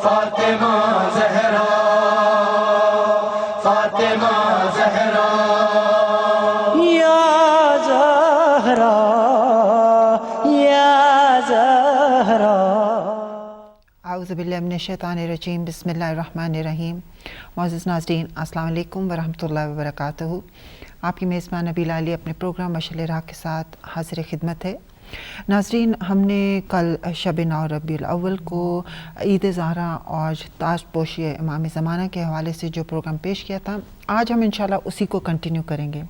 فاطمہ زہرا، فاطمہ زہرا، یا زہرا یا زہرا۔ اعوذ باللہ من الشیطان الرجیم، بسم اللہ الرحمن الرحیم۔ معزز ناظرین، السلام علیکم ورحمۃ اللہ وبرکاتہ۔ آپ کی میزبان نبیلہ علی اپنے پروگرام مشعل راہ کے ساتھ حاضر خدمت ہے۔ ناظرین، ہم نے کل شب 9 ربیع الاول کو عید زہرا اور تاج پوشی امام زمانہ کے حوالے سے جو پروگرام پیش کیا تھا، آج ہم انشاءاللہ اسی کو کنٹینیو کریں گے۔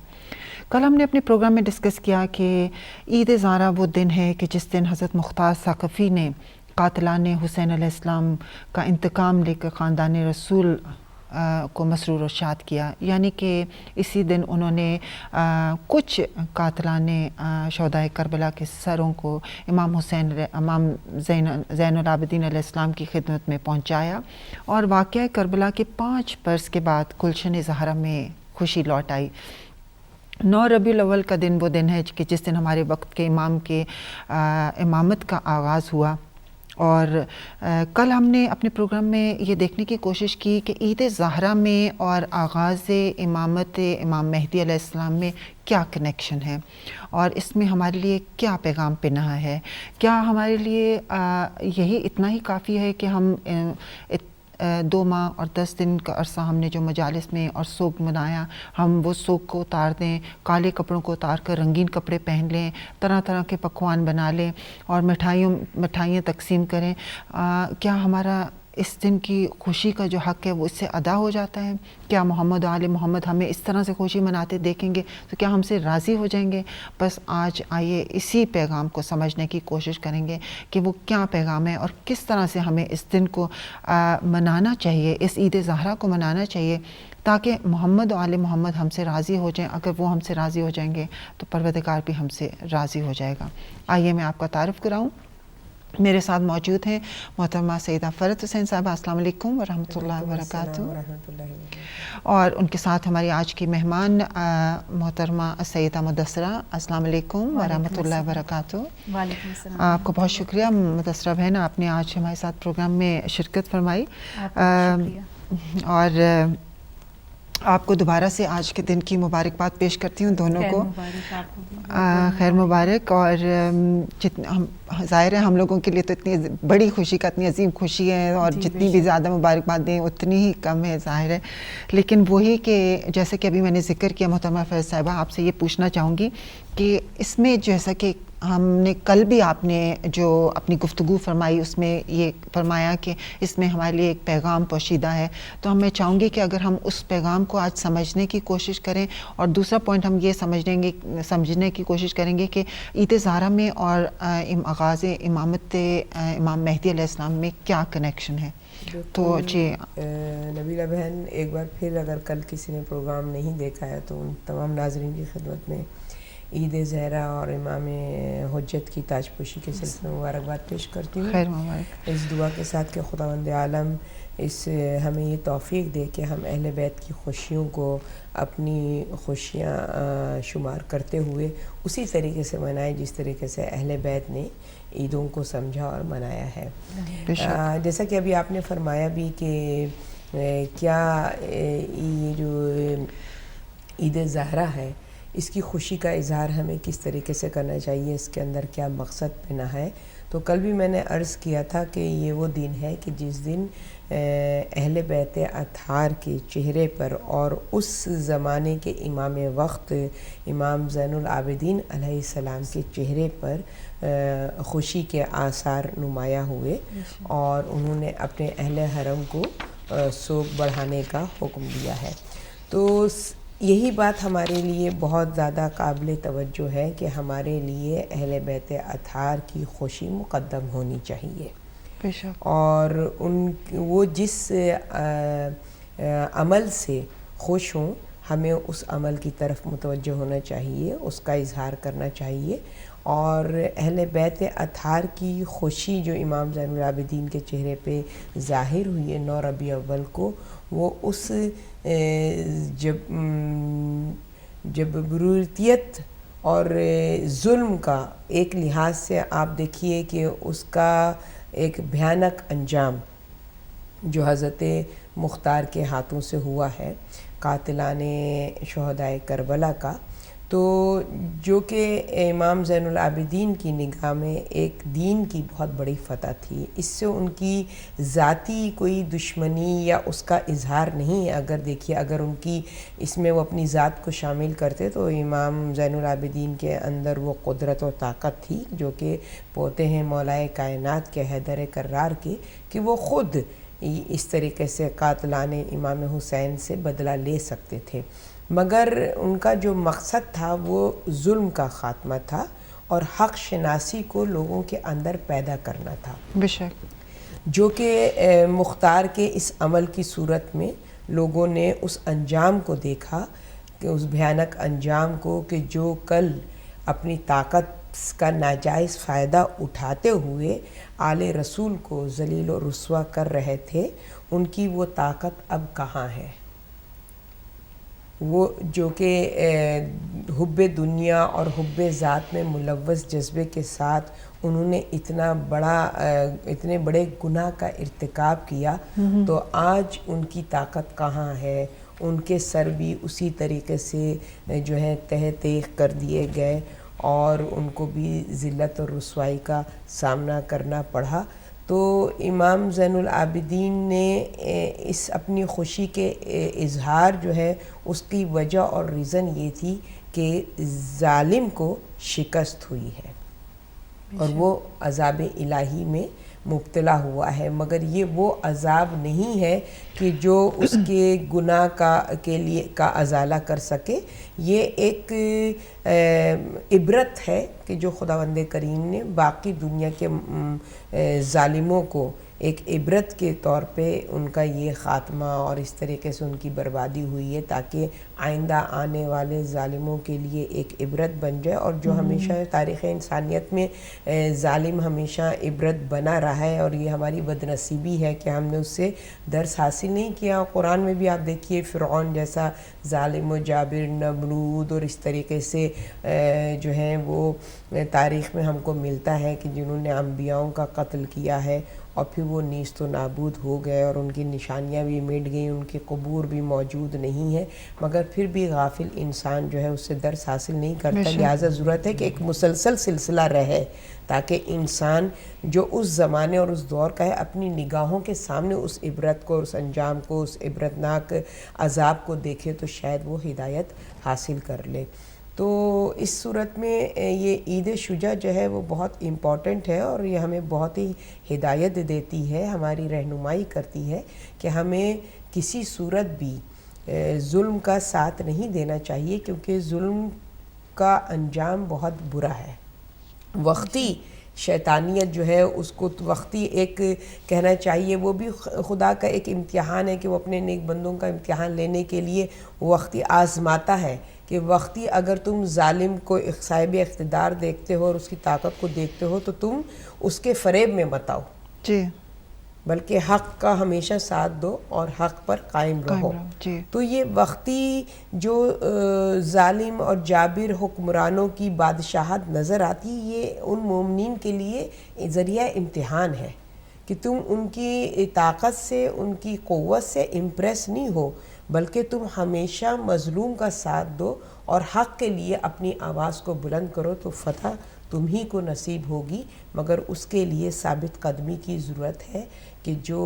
کل ہم نے اپنے پروگرام میں ڈسکس کیا کہ عید زہرا وہ دن ہے کہ جس دن حضرت مختار ثقفی نے قاتلان حسین علیہ السلام کا انتقام لے کر خاندان رسول کو مسرور و شاد کیا، یعنی کہ اسی دن انہوں نے کچھ قاتلان شہدائے کربلا کے سروں کو امام حسین امام زین العابدین علیہ السلام کی خدمت میں پہنچایا، اور واقعہ کربلا کے 5 برس کے بعد گلشن زہرا میں خوشی لوٹ آئی۔ 9 ربیع الاول کا دن وہ دن ہے کہ جس دن ہمارے وقت کے امام کے امامت کا آغاز ہوا، اور کل ہم نے اپنے پروگرام میں یہ دیکھنے کی کوشش کی کہ عید زہرا میں اور آغاز امامت امام مہدی علیہ السلام میں کیا کنیکشن ہے، اور اس میں ہمارے لیے کیا پیغام پنہا ہے۔ کیا ہمارے لیے یہی اتنا ہی کافی ہے کہ ہم 2 ماہ اور 10 دن کا عرصہ ہم نے جو مجالس میں اور سوگ منایا، ہم وہ سوگ کو اتار دیں، کالے کپڑوں کو اتار کر رنگین کپڑے پہن لیں، طرح طرح کے پکوان بنا لیں اور مٹھائیاں تقسیم کریں؟ کیا ہمارا اس دن کی خوشی کا جو حق ہے وہ اس سے ادا ہو جاتا ہے؟ کیا محمد و آل محمد ہمیں اس طرح سے خوشی مناتے دیکھیں گے تو کیا ہم سے راضی ہو جائیں گے؟ بس آج آئیے اسی پیغام کو سمجھنے کی کوشش کریں گے کہ وہ کیا پیغام ہے اور کس طرح سے ہمیں اس دن کو منانا چاہیے، اس عید زہرا کو منانا چاہیے، تاکہ محمد و آل محمد ہم سے راضی ہو جائیں۔ اگر وہ ہم سے راضی ہو جائیں گے تو پروردگار بھی ہم سے راضی ہو جائے گا۔ آئیے میں آپ کا تعارف کراؤں۔ میرے ساتھ موجود ہیں محترمہ سیدہ فرت حسین صاحبہ، السلام علیکم ورحمۃ اللہ وبرکاتہ، اور ان کے ساتھ ہماری آج کی مہمان محترمہ سیدہ مدثرہ، السلام علیکم ورحمۃ اللہ وبرکاتہ۔ وعلیکم السلام۔ آپ کو بہت شکریہ مدثرہ بہن، آپ نے آج ہمارے ساتھ پروگرام میں شرکت فرمائی، اور آپ کو دوبارہ سے آج کے دن کی مبارکباد پیش کرتی ہوں دونوں کو۔ خیر مبارک، اور ظاہر ہے ہم لوگوں کے لیے تو اتنی بڑی خوشی کا، اتنی عظیم خوشی ہے، اور جتنی بھی زیادہ مبارکباد دیں اتنی ہی کم ہے ظاہر ہے، لیکن وہی کہ جیسے کہ ابھی میں نے ذکر کیا، محترمہ فرت صاحبہ آپ سے یہ پوچھنا چاہوں گی کہ اس میں جیسا کہ ہم نے کل بھی آپ نے جو اپنی گفتگو فرمائی اس میں یہ فرمایا کہ اس میں ہمارے لیے ایک پیغام پوشیدہ ہے، تو میں چاہوں گی کہ اگر ہم اس پیغام کو آج سمجھنے کی کوشش کریں، اور دوسرا پوائنٹ ہم یہ سمجھنے کی کوشش کریں گے کہ عید زہرا میں اور آغاز امامت امام مہدی علیہ السلام میں کیا کنیکشن ہے۔ تو جی نبیلہ بہن، ایک بار پھر اگر کل کسی نے پروگرام نہیں دیکھا ہے تو ان تمام ناظرین کی خدمت میں عید زہرا اور امام حجت کی تاج پوشی کے سلسلے میں مبارکباد پیش کرتی ہوں، خیر مبارک، اس دعا کے ساتھ کہ خداوند عالم ہمیں یہ توفیق دے کہ ہم اہل بیت کی خوشیوں کو اپنی خوشیاں شمار کرتے ہوئے اسی طریقے سے منائیں جس طریقے سے اہل بیت نے عیدوں کو سمجھا اور منایا ہے۔ جیسا کہ ابھی آپ نے فرمایا بھی کہ کیا یہ جو عید زہرا ہے اس کی خوشی کا اظہار ہمیں کس طریقے سے کرنا چاہیے، اس کے اندر کیا مقصد پنہا ہے، تو کل بھی میں نے عرض کیا تھا کہ یہ وہ دن ہے کہ جس دن اہل بیت اطہار کے چہرے پر اور اس زمانے کے امام وقت امام زین العابدین علیہ السلام کے چہرے پر خوشی کے آثار نمایاں ہوئے، اور انہوں نے اپنے اہل حرم کو سوگ بڑھانے کا حکم دیا ہے۔ تو یہی بات ہمارے لیے بہت زیادہ قابل توجہ ہے کہ ہمارے لیے اہل بیت اطہار کی خوشی مقدم ہونی چاہیے، اور وہ جس عمل سے خوش ہوں ہمیں اس عمل کی طرف متوجہ ہونا چاہیے، اس کا اظہار کرنا چاہیے، اور اہل بیت اطہار کی خوشی جو امام زین العابدین کے چہرے پہ ظاہر ہوئی ہے 9 ربیع اول کو، وہ اس جبروتیت اور ظلم کا ایک لحاظ سے آپ دیکھیے کہ اس کا ایک بھیانک انجام جو حضرت مختار کے ہاتھوں سے ہوا ہے، قاتلان شہدائے کربلا کا، تو جو کہ امام زین العابدین کی نگاہ میں ایک دین کی بہت بڑی فتح تھی. اس سے ان کی ذاتی کوئی دشمنی یا اس کا اظہار نہیں ہے. اگر دیکھیے، اگر ان کی اس میں وہ اپنی ذات کو شامل کرتے تو امام زین العابدین کے اندر وہ قدرت و طاقت تھی جو کہ پوتے ہیں مولائے کائنات کے حیدر کرار کے، کہ وہ خود اس طریقے سے قاتلان امام حسین سے بدلہ لے سکتے تھے. مگر ان کا جو مقصد تھا وہ ظلم کا خاتمہ تھا اور حق شناسی کو لوگوں کے اندر پیدا کرنا تھا، بے شک، جو کہ مختار کے اس عمل کی صورت میں لوگوں نے اس انجام کو دیکھا، کہ اس بھیانک انجام کو، کہ جو کل اپنی طاقت کا ناجائز فائدہ اٹھاتے ہوئے آل رسول کو ذلیل و رسوا کر رہے تھے، ان کی وہ طاقت اب کہاں ہے. وہ جو کہ حب دنیا اور حب ذات میں ملوث جذبے کے ساتھ انہوں نے اتنے بڑے گناہ کا ارتکاب کیا، تو آج ان کی طاقت کہاں ہے. ان کے سر بھی اسی طریقے سے جو ہے تہ تیغ کر دیے گئے اور ان کو بھی ذلت اور رسوائی کا سامنا کرنا پڑا. تو امام زین العابدین نے اس اپنی خوشی کے اظہار جو ہے اس کی وجہ اور ریزن یہ تھی کہ ظالم کو شکست ہوئی ہے اور وہ عذاب الہی میں مبتلا ہوا ہے. مگر یہ وہ عذاب نہیں ہے کہ جو اس کے گناہ کا ازالہ کر سکے. یہ ایک عبرت ہے کہ جو خداوند کریم نے باقی دنیا کے ظالموں کو ایک عبرت کے طور پہ ان کا یہ خاتمہ اور اس طریقے سے ان کی بربادی ہوئی ہے، تاکہ آئندہ آنے والے ظالموں کے لیے ایک عبرت بن جائے. اور جو ہمیشہ تاریخ انسانیت میں ظالم ہمیشہ عبرت بنا رہا ہے، اور یہ ہماری بد نصیبی ہے کہ ہم نے اس سے درس حاصل نہیں کیا. قرآن میں بھی آپ دیکھیے فرعون جیسا ظالم و جابر، نمرود اور اس طریقے سے جو ہیں وہ تاریخ میں ہم کو ملتا ہے کہ جنہوں نے انبیاؤں کا قتل کیا ہے اور پھر وہ نیست و نابود ہو گئے اور ان کی نشانیاں بھی مٹ گئیں، ان کے قبور بھی موجود نہیں ہیں. مگر پھر بھی غافل انسان جو ہے اس سے درس حاصل نہیں کرتا. لہٰذا ضرورت ہے کہ ایک مسلسل سلسلہ رہے تاکہ انسان جو اس زمانے اور اس دور کا ہے اپنی نگاہوں کے سامنے اس عبرت کو، اس انجام کو، اس عبرتناک عذاب کو دیکھے تو شاید وہ ہدایت حاصل کر لے. تو اس صورت میں یہ عید شجاع جو ہے وہ بہت امپورٹنٹ ہے اور یہ ہمیں بہت ہی ہدایت دیتی ہے، ہماری رہنمائی کرتی ہے کہ ہمیں کسی صورت بھی ظلم کا ساتھ نہیں دینا چاہیے، کیونکہ ظلم کا انجام بہت برا ہے. وقتی شیطانیت جو ہے اس کو وقتی ایک کہنا چاہیے، وہ بھی خدا کا ایک امتحان ہے کہ وہ اپنے نیک بندوں کا امتحان لینے کے لیے وقتی آزماتا ہے کہ وقتی اگر تم ظالم کو صاحب اقتدار دیکھتے ہو اور اس کی طاقت کو دیکھتے ہو تو تم اس کے فریب میں مت آؤ، جی، بلکہ حق کا ہمیشہ ساتھ دو اور حق پر قائم رہو. جی. تو یہ وقتی جو ظالم اور جابر حکمرانوں کی بادشاہت نظر آتی، یہ ان مومنین کے لیے ذریعہ امتحان ہے کہ تم ان کی طاقت سے، ان کی قوت سے امپریس نہیں ہو، بلکہ تم ہمیشہ مظلوم کا ساتھ دو اور حق کے لیے اپنی آواز کو بلند کرو تو فتح تم ہی کو نصیب ہوگی. مگر اس کے لیے ثابت قدمی کی ضرورت ہے کہ جو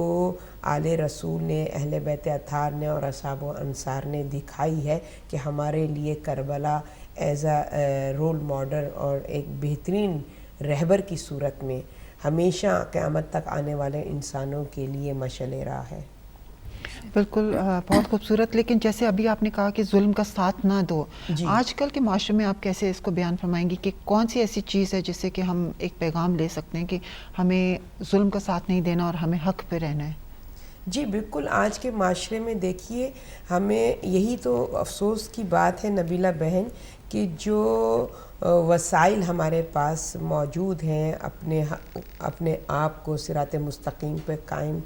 آل رسول نے، اہل بیت اطہار نے اور اصحاب و انصار نے دکھائی ہے کہ ہمارے لیے Karbala as a role model اور ایک بہترین رہبر کی صورت میں ہمیشہ قیامت تک آنے والے انسانوں کے لیے مشعل راہ ہے. بالکل، بہت خوبصورت. لیکن جیسے ابھی آپ نے کہا کہ ظلم کا ساتھ نہ دو، آج کل کے معاشرے میں آپ کیسے اس کو بیان فرمائیں گی کہ کون سی ایسی چیز ہے جس سے کہ ہم ایک پیغام لے سکتے ہیں کہ ہمیں ظلم کا ساتھ نہیں دینا اور ہمیں حق پہ رہنا ہے؟ جی بالکل، آج کے معاشرے میں دیکھیے ہمیں یہی تو افسوس کی بات ہے نبیلہ بہن کہ جو وسائل ہمارے پاس موجود ہیں اپنے آپ کو صراط مستقیم پہ قائم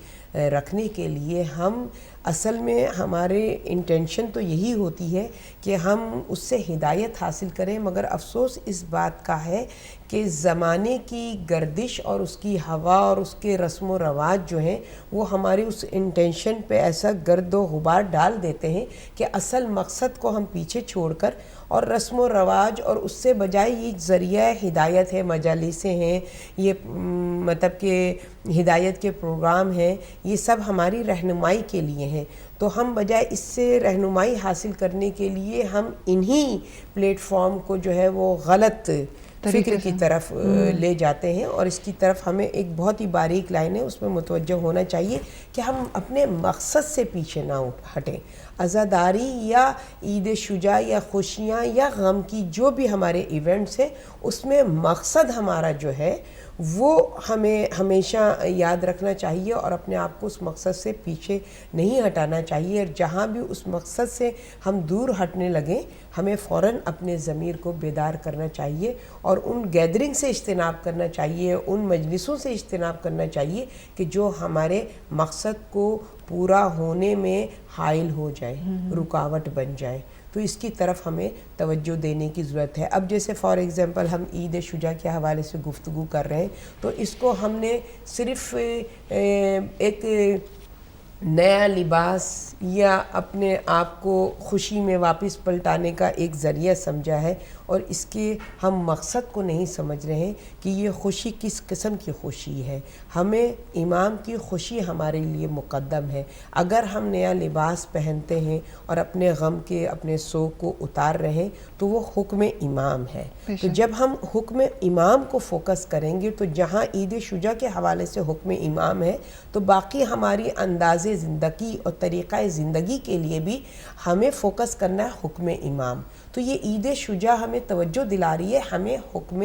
رکھنے کے لیے، ہم اصل میں ہمارے انٹینشن تو یہی ہوتی ہے کہ ہم اس سے ہدایت حاصل کریں، مگر افسوس اس بات کا ہے کہ زمانے کی گردش اور اس کی ہوا اور اس کے رسم و رواج جو ہیں وہ ہماری اس انٹینشن پہ ایسا گرد و غبار ڈال دیتے ہیں کہ اصل مقصد کو ہم پیچھے چھوڑ کر اور رسم و رواج اور اس سے بجائے یہ ذریعہ ہدایت ہے، مجالسیں ہیں، یہ مطلب کہ ہدایت کے پروگرام ہیں، یہ سب ہماری رہنمائی کے لیے ہیں، تو ہم بجائے اس سے رہنمائی حاصل کرنے کے لیے ہم انہی پلیٹ فارم کو جو ہے وہ غلط فکر کی طرف لے جاتے ہیں، اور اس کی طرف ہمیں ایک بہت ہی باریک لائن ہے اس میں متوجہ ہونا چاہیے کہ ہم اپنے مقصد سے پیچھے نہ ہٹیں۔ عزاداری یا عید شجاع یا خوشیاں یا غم کی جو بھی ہمارے ایونٹس ہیں اس میں مقصد ہمارا جو ہے وہ ہمیں ہمیشہ یاد رکھنا چاہیے اور اپنے آپ کو اس مقصد سے پیچھے نہیں ہٹانا چاہیے، اور جہاں بھی اس مقصد سے ہم دور ہٹنے لگیں ہمیں فوراً اپنے ضمیر کو بیدار کرنا چاہیے اور ان گیدرنگ سے اجتناب کرنا چاہیے، ان مجلسوں سے اجتناب کرنا چاہیے کہ جو ہمارے مقصد کو پورا ہونے میں حائل ہو جائے، رکاوٹ بن جائے، تو اس کی طرف ہمیں توجہ دینے کی ضرورت ہے۔ اب جیسے فار ایگزامپل ہم عید شجاع کے حوالے سے گفتگو کر رہے ہیں تو اس کو ہم نے صرف ایک نیا لباس یا اپنے آپ کو خوشی میں واپس پلٹانے کا ایک ذریعہ سمجھا ہے، اور اس کے ہم مقصد کو نہیں سمجھ رہے ہیں کہ یہ خوشی کس قسم کی خوشی ہے۔ ہمیں امام کی خوشی ہمارے لیے مقدم ہے۔ اگر ہم نیا لباس پہنتے ہیں اور اپنے غم کے اپنے سوگ کو اتار رہے ہیں تو وہ حکم امام ہے، تو جب ہم حکم امام کو فوکس کریں گے تو جہاں عید شجاع کے حوالے سے حکم امام ہے تو باقی ہماری انداز زندگی اور طریقہ زندگی کے لیے بھی ہمیں فوکس کرنا ہے حکم امام۔ تو یہ عید شجاع ہمیں توجہ دلا رہی ہے، ہمیں حکم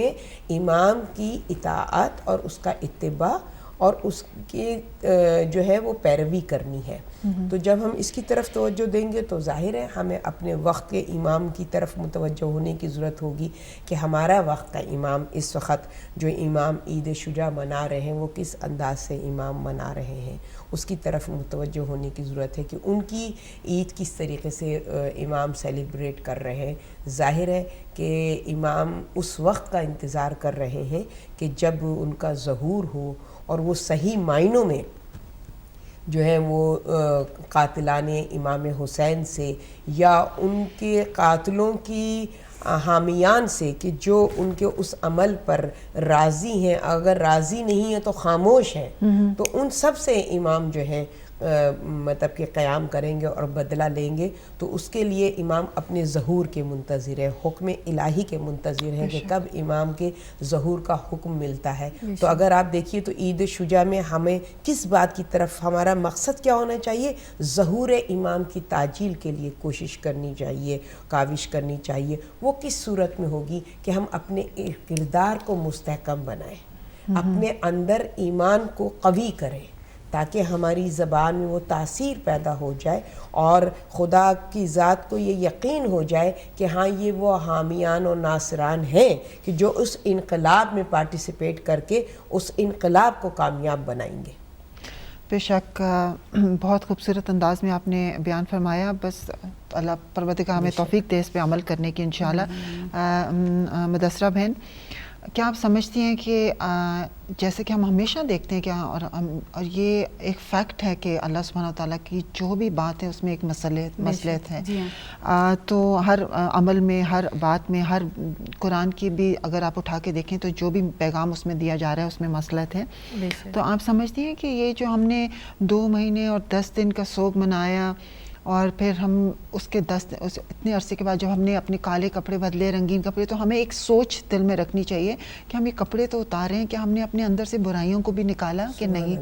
امام کی اطاعت اور اس کا اتباع اور اس کی جو ہے وہ پیروی کرنی ہے۔ تو جب ہم اس کی طرف توجہ دیں گے تو ظاہر ہے ہمیں اپنے وقت کے امام کی طرف متوجہ ہونے کی ضرورت ہوگی کہ ہمارا وقت کا امام اس وقت جو امام عید شجاع منا رہے ہیں وہ کس انداز سے امام منا رہے ہیں، اس کی طرف متوجہ ہونے کی ضرورت ہے کہ ان کی عید کس طریقے سے امام سیلیبریٹ کر رہے ہیں۔ ظاہر ہے کہ امام اس وقت کا انتظار کر رہے ہیں کہ جب ان کا ظہور ہو اور وہ صحیح معنوں میں جو ہے وہ قاتلان امام حسین سے یا ان کے قاتلوں کی حامیان سے کہ جو ان کے اس عمل پر راضی ہیں، اگر راضی نہیں ہیں تو خاموش ہیں، تو ان سب سے امام جو ہے مطلب کہ قیام کریں گے اور بدلہ لیں گے، تو اس کے لیے امام اپنے ظہور کے منتظر ہے، حکم الہی کے منتظر ہے کہ کب امام کے ظہور کا حکم ملتا ہے۔ تو اگر آپ دیکھیے تو عید شجاع میں ہمیں کس بات کی طرف ہمارا مقصد کیا ہونا چاہیے؟ ظہور امام کی تعجیل کے لیے کوشش کرنی چاہیے، کاوش کرنی چاہیے۔ وہ کس صورت میں ہوگی کہ ہم اپنے کردار کو مستحکم بنائیں، اپنے اندر ایمان کو قوی کریں تاکہ ہماری زبان میں وہ تاثیر پیدا ہو جائے اور خدا کی ذات کو یہ یقین ہو جائے کہ ہاں یہ وہ حامیان اور ناصران ہیں کہ جو اس انقلاب میں پارٹیسپیٹ کر کے اس انقلاب کو کامیاب بنائیں گے۔ بے شک بہت خوبصورت انداز میں آپ نے بیان فرمایا، بس اللہ پروردگار ہمیں توفیق دے اس پہ عمل کرنے کی انشاءاللہ۔ مدثرہ بہن، کیا آپ سمجھتی ہیں کہ جیسے کہ ہم ہمیشہ دیکھتے ہیں کہ اور یہ ایک فیکٹ ہے کہ اللہ سبحانہ وتعالیٰ کی جو بھی بات ہے اس میں ایک مصلحت ہے، تو ہر عمل میں، ہر بات میں، ہر قرآن کی بھی اگر آپ اٹھا کے دیکھیں تو جو بھی پیغام اس میں دیا جا رہا ہے اس میں مصلحت ہے۔ تو آپ سمجھتی ہیں کہ یہ جو ہم نے 2 مہینے اور 10 دن کا سوگ منایا اور پھر ہم اس کے اتنے عرصے کے بعد جب ہم نے اپنے کالے کپڑے بدلے، رنگین کپڑے، تو ہمیں ایک سوچ دل میں رکھنی چاہیے کہ ہم یہ کپڑے تو اتارے ہیں، کہ ہم نے اپنے اندر سے برائیوں کو بھی نکالا کہ نہیں،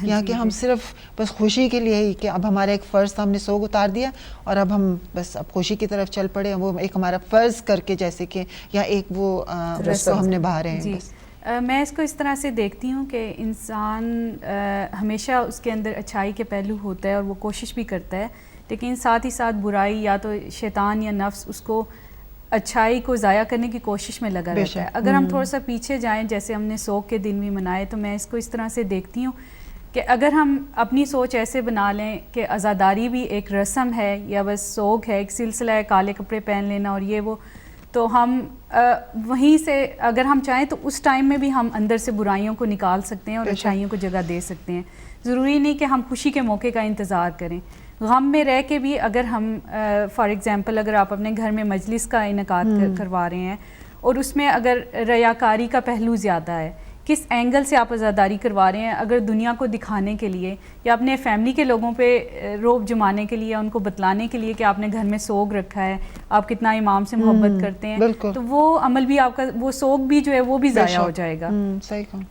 یا کہ ہم صرف بس خوشی کے لیے ہی کہ اب ہمارا ایک فرض تھا، ہم نے سوگ اتار دیا اور اب ہم بس اب خوشی کی طرف چل پڑے، وہ ایک ہمارا فرض کر کے جیسے کہ یا ایک وہ رسم ہم نبھا رہے ہیں۔ میں اس کو اس طرح سے دیکھتی ہوں کہ انسان ہمیشہ اس کے اندر اچھائی کے پہلو ہوتا ہے اور وہ کوشش بھی کرتا ہے، لیکن ساتھ ہی ساتھ برائی یا تو شیطان یا نفس اس کو اچھائی کو ضائع کرنے کی کوشش میں لگا رہتا ہے۔ اگر ہم تھوڑا سا پیچھے جائیں، جیسے ہم نے سوگ کے دن بھی منائے، تو میں اس کو اس طرح سے دیکھتی ہوں کہ اگر ہم اپنی سوچ ایسے بنا لیں کہ عزاداری بھی ایک رسم ہے یا بس سوگ ہے، ایک سلسلہ ہے، کالے کپڑے پہن لینا اور یہ وہ، تو ہم وہیں سے اگر ہم چاہیں تو اس ٹائم میں بھی ہم اندر سے برائیوں کو نکال سکتے ہیں اور اچھائیوں کو جگہ دے سکتے ہیں. ضروری نہیں کہ ہم خوشی کے موقع کا انتظار کریں. غم میں رہ کے بھی اگر ہم فار ایگزامپل اگر آپ اپنے گھر میں مجلس کا انعقاد کروا رہے ہیں اور اس میں اگر ریاکاری کا پہلو زیادہ ہے، کس اینگل سے آپ عزاداری کروا رہے ہیں، اگر دنیا کو دکھانے کے لیے یا اپنے فیملی کے لوگوں پہ روب جمانے کے لیے، ان کو بتلانے کے لیے کہ آپ نے گھر میں سوگ رکھا ہے، آپ کتنا امام سے محبت کرتے ہیں، تو وہ عمل بھی آپ کا، وہ سوگ بھی جو ہے وہ بھی ضائع ہو جائے گا.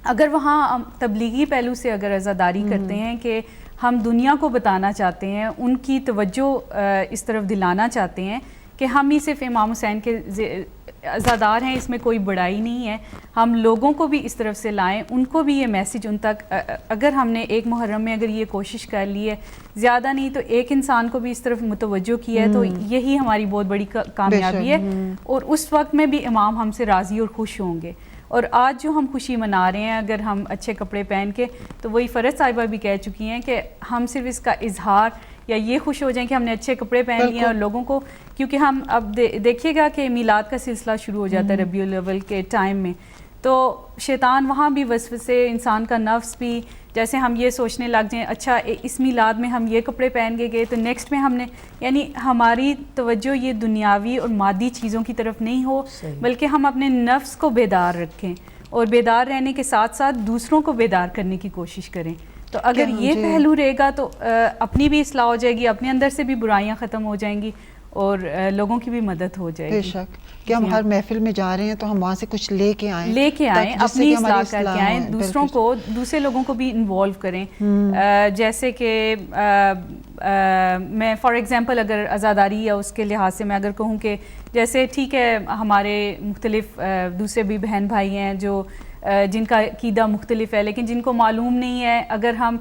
اگر وہاں تبلیغی پہلو سے اگر عزاداری کرتے ہیں کہ ہم دنیا کو بتانا چاہتے ہیں، ان کی توجہ اس طرف دلانا چاہتے ہیں کہ ہم ہی صرف امام حسین کے عزادار ہیں، اس میں کوئی بڑائی نہیں ہے، ہم لوگوں کو بھی اس طرف سے لائیں، ان کو بھی یہ میسج ان تک، اگر ہم نے ایک محرم میں اگر یہ کوشش کر لی ہے، زیادہ نہیں تو ایک انسان کو بھی اس طرف متوجہ کیا ہے، تو یہی ہماری بہت بڑی کامیابی ہے. اور اس وقت میں بھی امام ہم سے راضی اور خوش ہوں گے. اور آج جو ہم خوشی منا رہے ہیں اگر ہم اچھے کپڑے پہن کے، تو وہی فرحت صاحبہ بھی کہہ چکی ہیں کہ ہم صرف اس کا اظہار یا یہ خوش ہو جائیں کہ ہم نے اچھے کپڑے پہن لیے اور لوگوں کو، کیونکہ ہم اب دیکھیے گا کہ میلاد کا سلسلہ شروع ہو جاتا ہے ربیع الاول کے ٹائم میں، تو شیطان وہاں بھی وسوسے، انسان کا نفس بھی، جیسے ہم یہ سوچنے لگ جائیں اچھا اس میلاد میں ہم یہ کپڑے پہن کے گئے تو نیکسٹ میں ہم نے، یعنی ہماری توجہ یہ دنیاوی اور مادی چیزوں کی طرف نہیں ہو، بلکہ ہم اپنے نفس کو بیدار رکھیں اور بیدار رہنے کے ساتھ ساتھ دوسروں کو بیدار کرنے کی کوشش کریں. تو اگر یہ پہلو رہے گا تو اپنی بھی اصلاح ہو جائے گی، اپنے اندر سے بھی برائیاں ختم ہو جائیں گی اور لوگوں کی بھی مدد ہو جائے گی. بے شک کہ ہم ہر محفل میں جا رہے ہیں تو ہم وہاں سے کچھ لے کے آئیں، اپنی اصلاح کر کے آئیں، دوسروں کو، دوسرے لوگوں کو بھی انوالو کریں. جیسے کہ میں فار ایگزامپل اگر عزاداری یا اس کے لحاظ سے میں اگر کہوں کہ جیسے ٹھیک ہے ہمارے مختلف دوسرے بھی بہن بھائی ہیں جو جن کا عقیدہ مختلف ہے، لیکن جن کو معلوم نہیں ہے، اگر ہم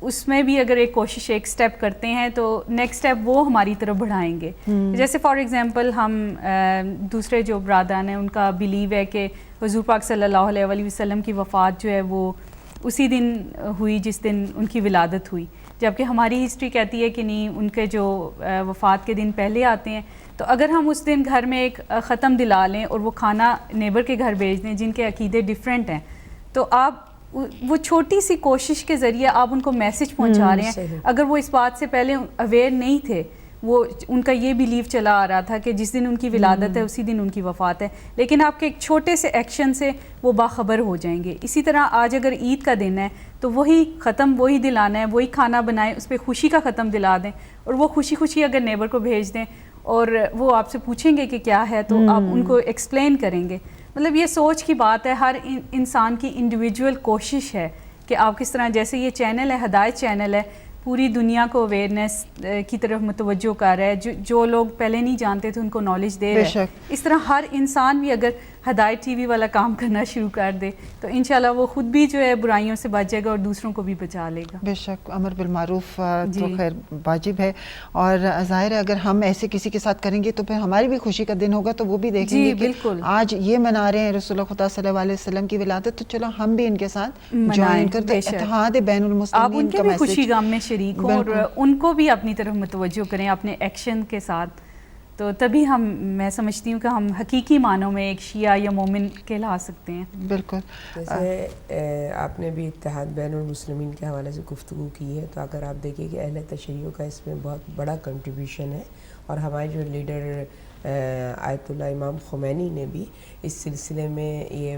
اس میں بھی اگر ایک کوشش ایک سٹیپ کرتے ہیں تو نیکسٹ سٹیپ وہ ہماری طرف بڑھائیں گے. جیسے فار ایگزامپل ہم دوسرے جو برادران ہیں ان کا بلیو ہے کہ حضور پاک صلی اللہ علیہ وآلہ وسلم کی وفات جو ہے وہ اسی دن ہوئی جس دن ان کی ولادت ہوئی، جبکہ ہماری ہسٹری کہتی ہے کہ نہیں، ان کے جو وفات کے دن پہلے آتے ہیں. تو اگر ہم اس دن گھر میں ایک ختم دلا لیں اور وہ کھانا نیبر کے گھر بھیج دیں جن کے عقیدے ڈیفرنٹ ہیں، تو آپ وہ چھوٹی سی کوشش کے ذریعے آپ ان کو میسج پہنچا رہے ہیں. اگر وہ اس بات سے پہلے اویئر نہیں تھے، وہ ان کا یہ بیلیو چلا آ رہا تھا کہ جس دن ان کی ولادت ہے اسی دن ان کی وفات ہے، لیکن آپ کے ایک چھوٹے سے ایکشن سے وہ باخبر ہو جائیں گے. اسی طرح آج اگر عید کا دن ہے تو وہی ختم وہی دلانا ہے، وہی کھانا بنائیں، اس پہ خوشی کا ختم دلا دیں اور وہ خوشی خوشی اگر نیبر کو بھیج دیں اور وہ آپ سے پوچھیں گے کہ کیا ہے تو آپ ان کو ایکسپلین کریں گے. مطلب یہ سوچ کی بات ہے، ہر انسان کی انڈیویجول کوشش ہے کہ آپ کس طرح، جیسے یہ چینل ہے ہدایت چینل ہے، پوری دنیا کو اویئرنیس کی طرف متوجہ کر رہا ہے، جو لوگ پہلے نہیں جانتے تھے ان کو نالج دے رہا ہے. اس طرح ہر انسان بھی اگر ہدایت ٹی وی والا کام کرنا شروع کر دے تو انشاءاللہ وہ خود بھی جو ہے برائیوں سے بچے گا اور دوسروں کو بھی بچا لے گا. بے شک امر بالمعروف تو خیر واجب ہے، اور ظاہر ہے اگر ہم ایسے کسی کے ساتھ کریں گے تو پھر ہماری بھی خوشی کا دن ہوگا تو وہ بھی دیکھیں گے کہ آج یہ منا رہے ہیں رسول اللہ خدا صلی اللہ علیہ وسلم کی ولادت، تو چلو ہم بھی ان کے ساتھ جوائن کرتے، اتحاد بین المسلمین، آپ ان کے بھی خوشی غم میں شریک ہوں اور ان کو بھی اپنی طرف متوجہ کریں اپنے ایکشن کے ساتھ. تو تبھی میں سمجھتی ہوں کہ ہم حقیقی معنوں میں ایک شیعہ یا مومن کہلا سکتے ہیں. بالکل. جیسے آپ نے بھی اتحاد بین المسلمین کے حوالے سے گفتگو کی ہے، تو اگر آپ دیکھیں کہ اہل تشیع کا اس میں بہت بڑا کنٹریبیوشن ہے، اور ہمارے جو لیڈر آیت اللہ امام خمینی نے بھی اس سلسلے میں یہ،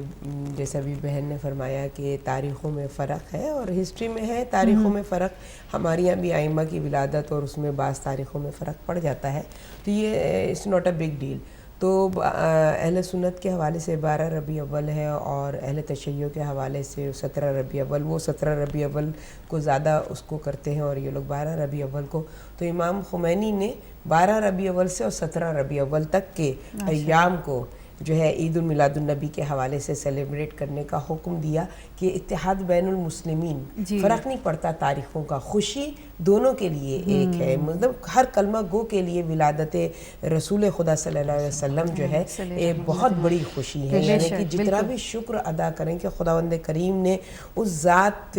جیسا بھی بہن نے فرمایا کہ تاریخوں میں فرق ہے اور ہسٹری میں ہے، تاریخوں میں فرق، ہمارے یہاں بھی ائمہ کی ولادت اور اس میں بعض تاریخوں میں فرق پڑ جاتا ہے، تو یہ it's not a big deal. تو اہل سنت کے حوالے سے 12 ربیع اول ہے اور اہل تشیع کے حوالے سے 17 ربیع اول، وہ 17 ربیع اول کو زیادہ اس کو کرتے ہیں اور یہ لوگ 12 ربیع اول کو. تو امام خمینی نے 12 ربیع اول سے اور 17 ربیع اول تک کے ایام کو جو ہے عید المیلاد النبی کے حوالے سے سیلیبریٹ کرنے کا حکم دیا کہ اتحاد بین المسلمین، فرق نہیں پڑتا تاریخوں کا، خوشی دونوں کے لیے ایک ہے. مطلب ہر کلمہ گو کے لیے ولادت رسول خدا صلی اللہ علیہ وسلم جو ہے ایک بہت بڑی خوشی ہے. یعنی کہ جتنا بھی شکر ادا کریں کہ خداوند کریم نے اس ذات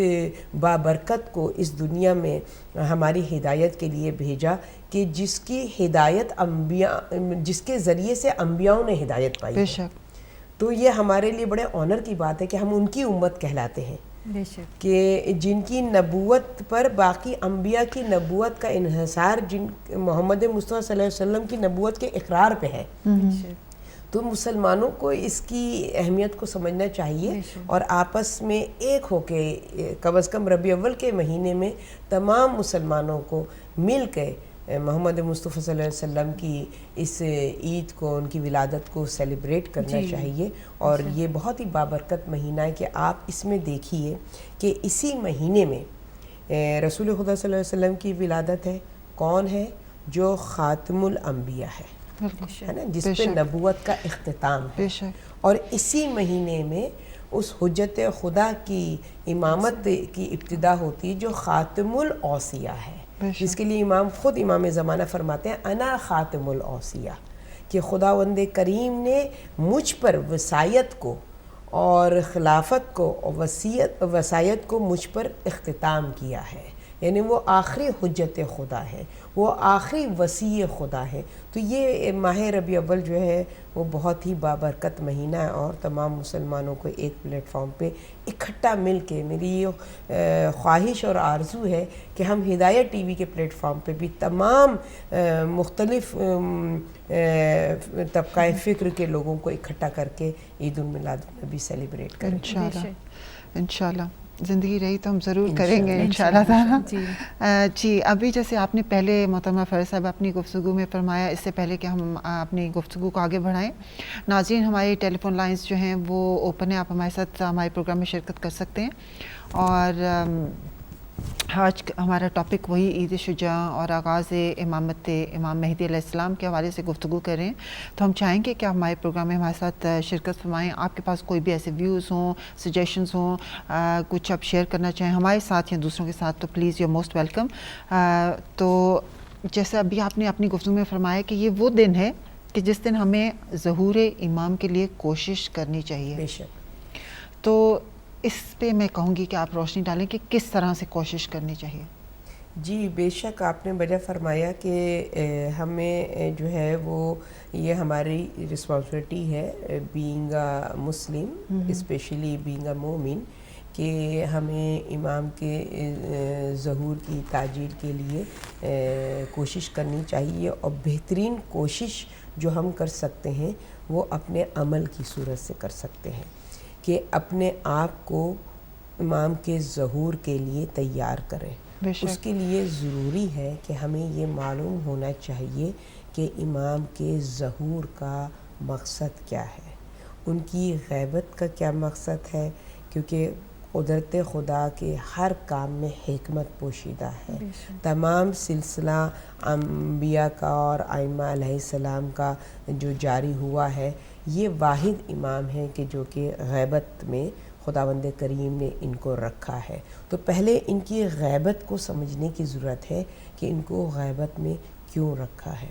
بابرکت کو اس دنیا میں ہماری ہدایت کے لیے بھیجا کہ جس کی ہدایت انبیاء، جس کے ذریعے سے انبیاءوں نے ہدایت پائی. بے شک. تو یہ ہمارے لیے بڑے آنر کی بات ہے کہ ہم ان کی امت کہلاتے ہیں، بے شک، کہ جن کی نبوت پر باقی انبیاء کی نبوت کا انحصار جن محمد مصطفیٰ صلی اللہ علیہ وسلم کی نبوت کے اقرار پہ ہے. تو مسلمانوں کو اس کی اہمیت کو سمجھنا چاہیے اور آپس میں ایک ہو کے کم از کم ربیع اول کے مہینے میں تمام مسلمانوں کو مل کے محمد مصطفیٰ صلی اللہ علیہ وسلم کی اس عید کو، ان کی ولادت کو سیلیبریٹ کرنا چاہیے. اور یہ بہت ہی بابرکت مہینہ ہے کہ آپ اس میں دیکھیے کہ اسی مہینے میں رسول خدا صلی اللہ علیہ وسلم کی ولادت ہے. کون ہے؟ جو خاتم الانبیاء ہے نا، جس پہ نبوت کا اختتام ہے. اور اسی مہینے میں اس حجت خدا کی امامت کی ابتدا ہوتی ہے جو خاتم الاوصیاء ہے، جس کے لیے خود امام زمانہ فرماتے ہیں انا خاتم الاوصیاء، کہ خداوند کریم نے مجھ پر وصایت کو اور خلافت کو اور وصایت کو مجھ پر اختتام کیا ہے. یعنی وہ آخری حجت خدا ہے، وہ آخری وصی خدا ہے. تو یہ ماہ ربیع اول جو ہے وہ بہت ہی بابرکت مہینہ ہے اور تمام مسلمانوں کو ایک پلیٹ فارم پہ اکٹھا مل کے، میری یہ خواہش اور آرزو ہے کہ ہم ہدایت ٹی وی کے پلیٹ فارم پہ بھی تمام مختلف طبقہ فکر کے لوگوں کو اکٹھا کر کے عید المیلاد النبی سیلیبریٹ کریں. انشاءاللہ زندگی رہی تو ہم ضرور کریں گے انشاءاللہ تعالیٰ. جی ابھی جیسے آپ نے پہلے محترمہ فیض صاحب اپنی گفتگو میں فرمایا، اس سے پہلے کہ ہم اپنی گفتگو کو آگے بڑھائیں، ناظرین ہماری ٹیلی فون لائنز جو ہیں وہ اوپن ہیں، آپ ہمارے ساتھ ہمارے پروگرام میں شرکت کر سکتے ہیں. اور آج ہمارا ٹاپک وہی عید شجاع اور آغاز امامت امام مہدی علیہ السلام کے حوالے سے گفتگو کر رہے ہیں. تو ہم چاہیں گے کہ آپ ہمارے پروگرام میں ہمارے ساتھ شرکت فرمائیں. آپ کے پاس کوئی بھی ایسے ویوز ہوں، سجیشنز ہوں، کچھ آپ شیئر کرنا چاہیں ہمارے ساتھ یا دوسروں کے ساتھ، تو please you are most welcome. تو جیسے ابھی آپ نے اپنی گفتگو میں فرمایا کہ یہ وہ دن ہے کہ جس دن ہمیں ظہور امام کے لیے کوشش کرنی چاہیے. بے شک. تو اس پہ میں کہوں گی کہ آپ روشنی ڈالیں کہ کس طرح سے کوشش کرنی چاہیے. جی بے شک آپ نے بجا فرمایا کہ ہمیں جو ہے وہ یہ ہماری رسپانسبلٹی ہے being a Muslim, especially being a مومن، کہ ہمیں امام کے ظہور کی تاجیل کے لیے کوشش کرنی چاہیے. اور بہترین کوشش جو ہم کر سکتے ہیں وہ اپنے عمل کی صورت سے کر سکتے ہیں کہ اپنے آپ کو امام کے ظہور کے لیے تیار کریں. اس کے لیے ضروری ہے کہ ہمیں یہ معلوم ہونا چاہیے کہ امام کے ظہور کا مقصد کیا ہے، ان کی غیبت کا کیا مقصد ہے، کیونکہ قدرت خدا کے ہر کام میں حکمت پوشیدہ ہے. تمام سلسلہ انبیاء کا اور ائمہ علیہ السلام کا جو جاری ہوا ہے، یہ واحد امام ہے کہ جو کہ غیبت میں خداوند کریم نے ان کو رکھا ہے. تو پہلے ان کی غیبت کو سمجھنے کی ضرورت ہے کہ ان کو غیبت میں کیوں رکھا ہے.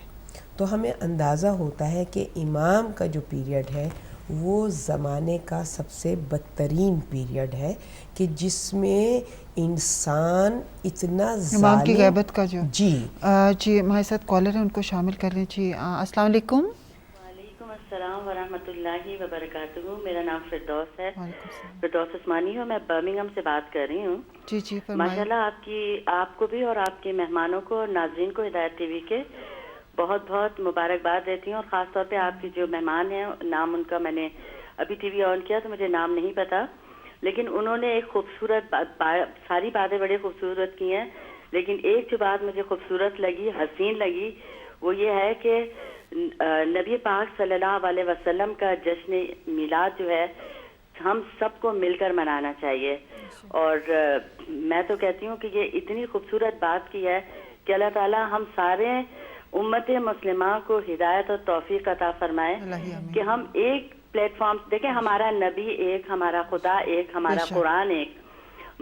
تو ہمیں اندازہ ہوتا ہے کہ امام کا جو پیریڈ ہے وہ زمانے کا سب سے بدترین پیریڈ ہے کہ جس میں انسان اتنا امام کی غیبت کا جو جی ہمارے ساتھ کالر ہیں ان کو شامل کر لیں. جی السلام علیکم. وعلیکم السلام ورحمۃ اللہ وبرکاتہ. میرا نام فردوس ہے، فردوس عثمانی ہوں، میں برمنگھم سے بات کر رہی ہوں. جی ماشاء اللہ آپ کو بھی اور آپ کے مہمانوں کو اور ناظرین کو ہدایت ٹی وی کے بہت بہت مبارکباد دیتی ہوں. اور خاص طور پہ آپ کے جو مہمان ہیں، نام ان کا میں نے ابھی ٹی وی آن کیا تو مجھے نام نہیں پتا، لیکن انہوں نے ایک خوبصورت ساری باتیں بڑی خوبصورت کی ہیں، لیکن ایک جو بات مجھے خوبصورت لگی، حسین لگی، وہ یہ ہے کہ نبی پاک صلی اللہ علیہ وسلم کا جشن میلاد جو ہے ہم سب کو مل کر منانا چاہیے. اور میں تو کہتی ہوں کہ یہ اتنی خوبصورت بات کی ہے کہ اللہ تعالیٰ ہم سارے امت مسلمہ کو ہدایت اور توفیق عطا فرمائے کہ ہم ایک پلیٹ فارم دیکھیں، ہمارا نبی ایک، ہمارا خدا ایک، ہمارا قرآن ایک،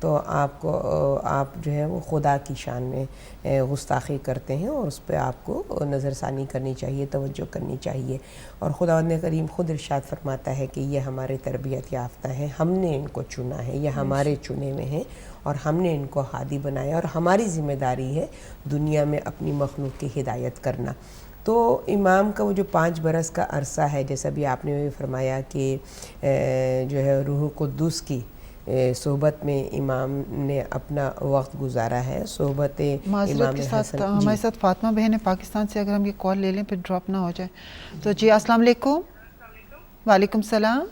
تو آپ جو ہے وہ خدا کی شان میں گستاخی کرتے ہیں اور اس پہ آپ کو نظر ثانی کرنی چاہیے, توجہ کرنی چاہیے. اور خداوند کریم خود ارشاد فرماتا ہے کہ یہ ہمارے تربیت یافتہ ہیں, ہم نے ان کو چنا ہے, یہ ہمارے چنے میں ہیں اور ہم نے ان کو ہادی بنایا, اور ہماری ذمہ داری ہے دنیا میں اپنی مخلوق کی ہدایت کرنا. تو امام کا وہ جو 5 برس کا عرصہ ہے, جیسا بھی آپ نے فرمایا کہ جو ہے روح القدس کی صحبت میں امام نے اپنا وقت گزارا ہے. صحبت معذرت کے ساتھ ہمارے ساتھ فاطمہ بہن ہے پاکستان سے, اگر ہم یہ کال لے لیں پھر ڈراپ نہ ہو جائے تو. جی السلام علیکم. وعلیکم السلام.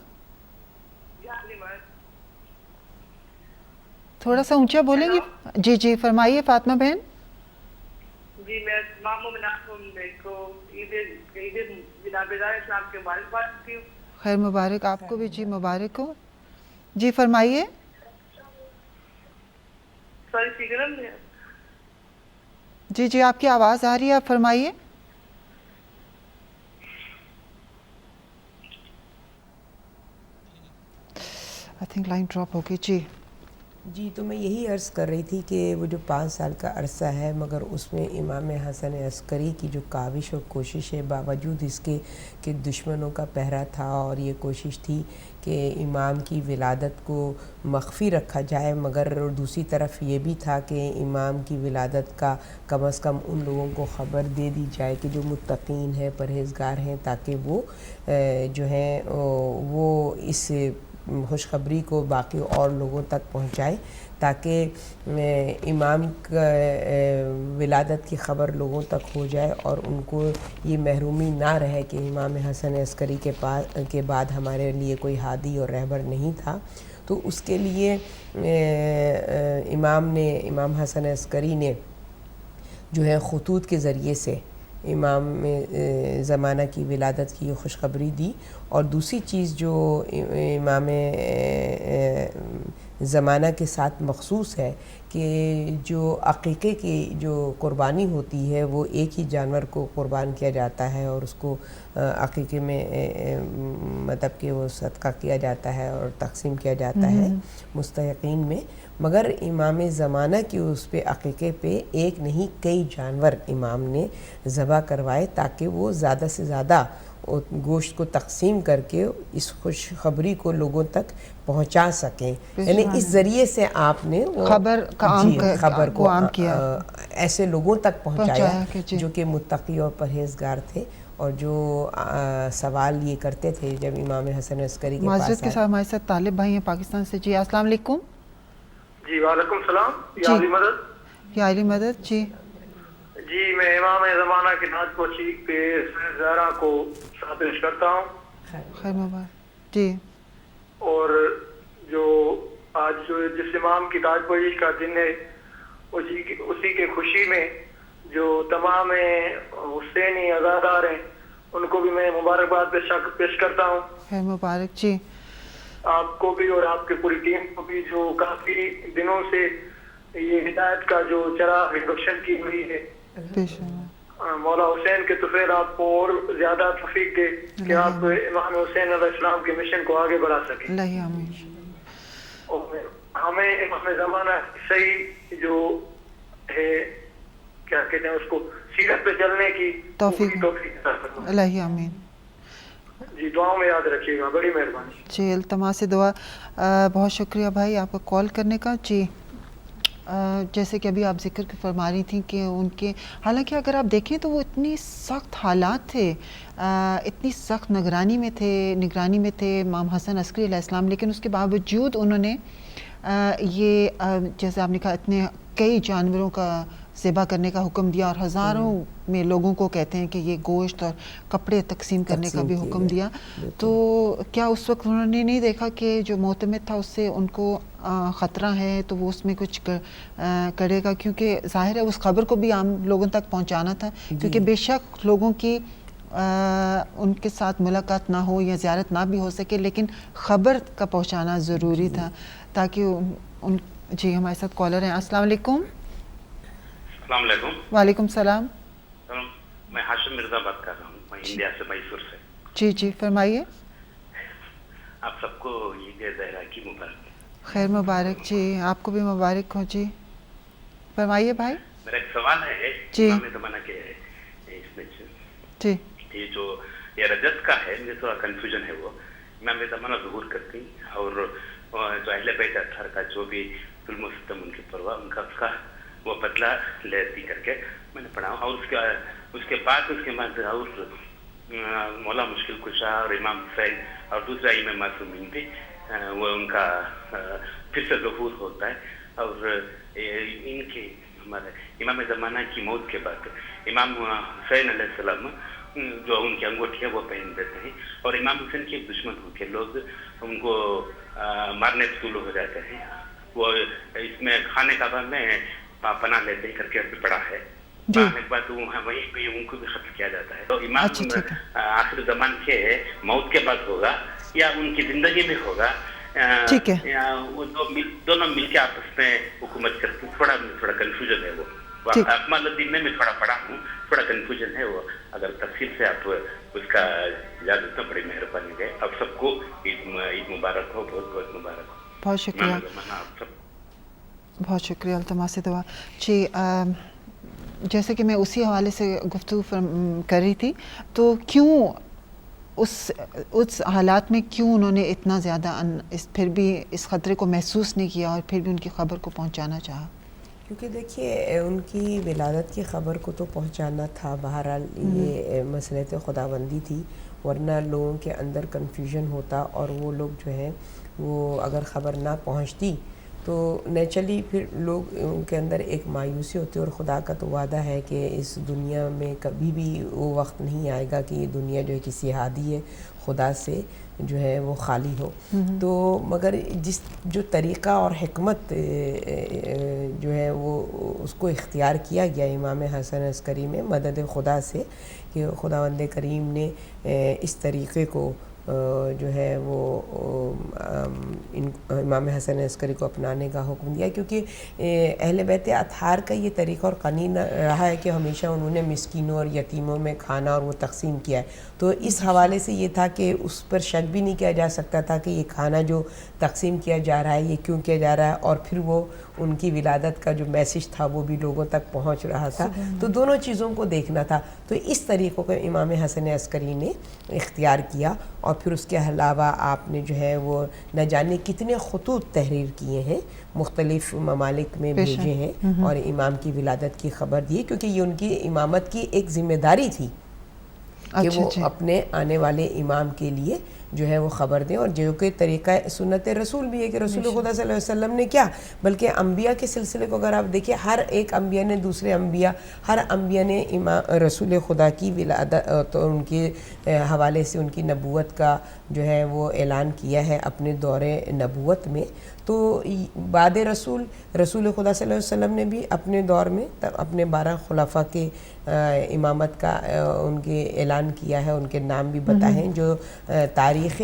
تھوڑا سا اونچا بولیں گے؟ جی جی فرمائیے فاطمہ بہن. جی میں تمام مومنات کو عید بیدار اسلام کے مبارکباد دیتی ہوں. خیر مبارک آپ کو بھی. جی مبارک ہو. جی فرمائیے. سوری فکر نہیں. جی جی آپ کی آواز آ رہی ہے, آپ فرمائیے. آئی تھنک لائن ڈراپ ہوگی. جی جی تو میں یہی عرض کر رہی تھی کہ وہ جو 5 سال کا عرصہ ہے, مگر اس میں امام حسن عسکری کی جو کاوش اور کوشش ہے, باوجود اس کے کہ دشمنوں کا پہرا تھا اور یہ کوشش تھی کہ امام کی ولادت کو مخفی رکھا جائے, مگر دوسری طرف یہ بھی تھا کہ امام کی ولادت کا کم از کم ان لوگوں کو خبر دے دی جائے کہ جو متقین ہیں, پرہیزگار ہیں, تاکہ وہ جو ہیں وہ اس خوشخبری کو باقی اور لوگوں تک پہنچائے, تاکہ امام کا ولادت کی خبر لوگوں تک ہو جائے اور ان کو یہ محرومی نہ رہے کہ امام حسن عسکری کے بعد ہمارے لیے کوئی ہادی اور رہبر نہیں تھا. تو اس کے لیے امام حسن عسکری نے جو ہے خطوط کے ذریعے سے امام زمانہ کی ولادت کی خوشخبری دی. اور دوسری چیز جو امام زمانہ کے ساتھ مخصوص ہے کہ جو عقیقے کی جو قربانی ہوتی ہے وہ ایک ہی جانور کو قربان کیا جاتا ہے اور اس کو عقیقے میں مطلب کہ وہ صدقہ کیا جاتا ہے اور تقسیم کیا جاتا ہے مستحقین میں. مگر امام زمانہ کی اس پہ عقیقے پہ ایک نہیں کئی جانور امام نے ذبح کروائے, تاکہ وہ زیادہ سے زیادہ گوشت کو تقسیم کر کے اس خوشخبری کو لوگوں تک پہنچا سکیں. یعنی اس ذریعے سے آپ نے خبر کو عام کیا, ایسے لوگوں تک پہنچایا جو کہ متقی اور پرہیزگار تھے اور جو سوال یہ کرتے تھے جب امام حسن عسکری کے پاس. معذرت کے ساتھ ہمارے ساتھ طالب بھائی ہیں پاکستان سے. جی السلام علیکم. جی وعلیکم السلام. یا علی مدد. یا علی مدد. جی جی میں امام زمانہ کے ناز پوشی کے زہرا کو ساتھ پیش کرتا ہوں. خیر مبارک. جی اور جو آج جو جس امام کی تاج پوشی کا دن ہے اسی کے خوشی میں جو تمام حسینی عزادار ہیں ان کو بھی میں مبارکباد پیش کرتا ہوں. خیر مبارک. جی آپ کو بھی اور آپ کی پوری ٹیم کو بھی جو کافی دنوں سے یہ ہدایت کا جو چراغ روشن کی ہوئی ہے, مولا حسین کے طفیل آپ کو اور زیادہ توفیق دے کہ آپ امام حسین علیہ السلام کے مشن کو آگے بڑھا سکیں. اللہ آمین. اور ہمیں امام زمانہ صحیح جو ہے کیا کہتے ہیں اس کو سیرت پہ چلنے کی توفیق. اللہ آمین. جی دعاؤں میں یاد رکھیے گا, بڑی مہربانی. جی التماس دعا. بہت شکریہ بھائی آپ کا کال کرنے کا. جی جیسے کہ ابھی آپ ذکر فرما رہی تھیں کہ ان کے حالانکہ اگر آپ دیکھیں تو وہ اتنی سخت حالات تھے, اتنی سخت نگرانی میں تھے امام حسن عسکری علیہ السلام, لیکن اس کے باوجود انہوں نے یہ جیسے آپ نے کہا اتنے کئی جانوروں کا ذبح کرنے کا حکم دیا اور ہزاروں میں لوگوں کو کہتے ہیں کہ یہ گوشت اور کپڑے تقسیم کرنے کا بھی حکم دیا. تو کیا اس وقت انہوں نے نہیں دیکھا کہ جو معتمد تھا اس سے ان کو خطرہ ہے تو وہ اس میں کچھ کرے گا, کیونکہ ظاہر ہے اس خبر کو بھی عام لوگوں تک پہنچانا تھا, کیونکہ بے شک لوگوں کی ان کے ساتھ ملاقات نہ ہو یا زیارت نہ بھی ہو سکے, لیکن خبر کا پہنچانا ضروری تھا تاکہ ان. جی ہمارے ساتھ کالر ہیں. السلام علیکم. السلام علیکم. وعلیکم السلام. میں ہاشم مرزا بات کر رہا ہوں, میں انڈیا سے میسور سے. جی جی فرمائیے. آپ سب کو عید زہرا کی مبارک. خیر مبارک جی, آپ کو بھی مبارک ہو جی. فرمائیے بھائی. میرا ایک سوال ہے جی امام زمانہ کے اس میں جی. یہ جو یہ رجت کا ہے, مجھے تھوڑا کنفیوژن ہے. وہ امام زمانہ ظہور کرتی اور جو اہل بیت اطہار کا جو بھی ظلم و ستم ان کے پروا ان کا اس کا وہ بدلہ لیتی کر کے میں نے پڑھا. اور اس کے بعد اور مولا مشکل کشا اور امام حسین اور دوسرا امام معصومین بھی وہ ان کا پھر سے ظہور ہوتا ہے. اور ان کے ہمارے امام زمانہ کی موت کے بعد امام حسین علیہ السلام جو ان کی انگوٹھی ہے وہ پہن دیتے ہیں, اور امام حسین کے دشمن ہو کے لوگ ان کو مارنے شروع ہو جاتے ہیں. وہ اس میں خانہ کعبہ میں پناہ لیتے کر کے پڑا ہے. کے بعد وہیں پہ ان کو بھی ختم کیا جاتا ہے. تو امام آخر زمان کے موت کے بعد ہوگا یا ان کی زندگی میں ہوگا, ٹھیک ہے, وہ دونوں مل کے آپس میں حکومت کرتے ہیں. تھوڑا کنفیوژن ہے. وہ اکمال الدین میں تھوڑا پڑھا ہوں, تھوڑا کنفیوژن ہے. وہ اگر تفصیل سے آپ اس کا یاد تو بڑی مہربانی ہے. آپ سب کو عید مبارک ہو, بہت بہت مبارک ہو. بہت شکریہ, بہت شکریہ. التماس دعا جی. جیسے کہ میں اسی حوالے سے گفتگو کر رہی تھی, تو کیوں اس حالات میں کیوں انہوں نے اتنا زیادہ پھر بھی اس خطرے کو محسوس نہیں کیا اور پھر بھی ان کی خبر کو پہنچانا چاہا؟ کیونکہ دیکھیے ان کی ولادت کی خبر کو تو پہنچانا تھا. بہرحال یہ مسئلہ خداوندی تھی, ورنہ لوگوں کے اندر کنفیوژن ہوتا اور وہ لوگ جو ہیں وہ اگر خبر نہ پہنچتی تو نیچرلی پھر لوگ ان کے اندر ایک مایوسی ہوتی ہے. اور خدا کا تو وعدہ ہے کہ اس دنیا میں کبھی بھی وہ وقت نہیں آئے گا کہ یہ دنیا جو ہے کسی ہادی ہے خدا سے جو ہے وہ خالی ہو. تو مگر جو طریقہ اور حکمت جو ہے وہ اس کو اختیار کیا گیا امام حسن عسکری میں مدد خدا سے, کہ خداوند کریم نے اس طریقے کو جو ہے وہ امام حسن عسکری کو اپنانے کا حکم دیا. کیونکہ اہل بیت اطہار کا یہ طریقہ اور قانون رہا ہے کہ ہمیشہ انہوں نے مسکینوں اور یتیموں میں کھانا اور وہ تقسیم کیا ہے. تو اس حوالے سے یہ تھا کہ اس پر شک بھی نہیں کیا جا سکتا تھا کہ یہ کھانا جو تقسیم کیا جا رہا ہے یہ کیوں کیا جا رہا ہے, اور پھر وہ ان کی ولادت کا جو میسیج تھا وہ بھی لوگوں تک پہنچ رہا تھا. تو دونوں چیزوں کو دیکھنا تھا. تو اس طریقوں کو امام حسن عسکری نے اختیار کیا, اور پھر اس کے علاوہ آپ نے جو ہے وہ نہ جانے کتنے خطوط تحریر کیے ہیں, مختلف ممالک میں بھیجے ہیں اور امام کی ولادت کی خبر دی, کیونکہ یہ ان کی امامت کی ایک ذمہ داری تھی کہ وہ اپنے آنے والے امام کے لیے جو ہے وہ خبر دیں. اور جو کہ طریقہ سنت رسول بھی ہے کہ رسول خدا صلی اللہ علیہ وسلم نے کیا, بلکہ انبیاء کے سلسلے کو اگر آپ دیکھیں, ہر ایک انبیاء نے دوسرے انبیاء, ہر انبیاء نے رسول خدا کی ولادت تو ان کے حوالے سے ان کی نبوت کا جو ہے وہ اعلان کیا ہے اپنے دور نبوت میں. تو بعد رسول خدا صلی اللہ علیہ وسلم نے بھی اپنے دور میں اپنے 12 خلفاء کے امامت کا ان کے اعلان کیا ہے, ان کے نام بھی بتائے ہیں جو تاریخ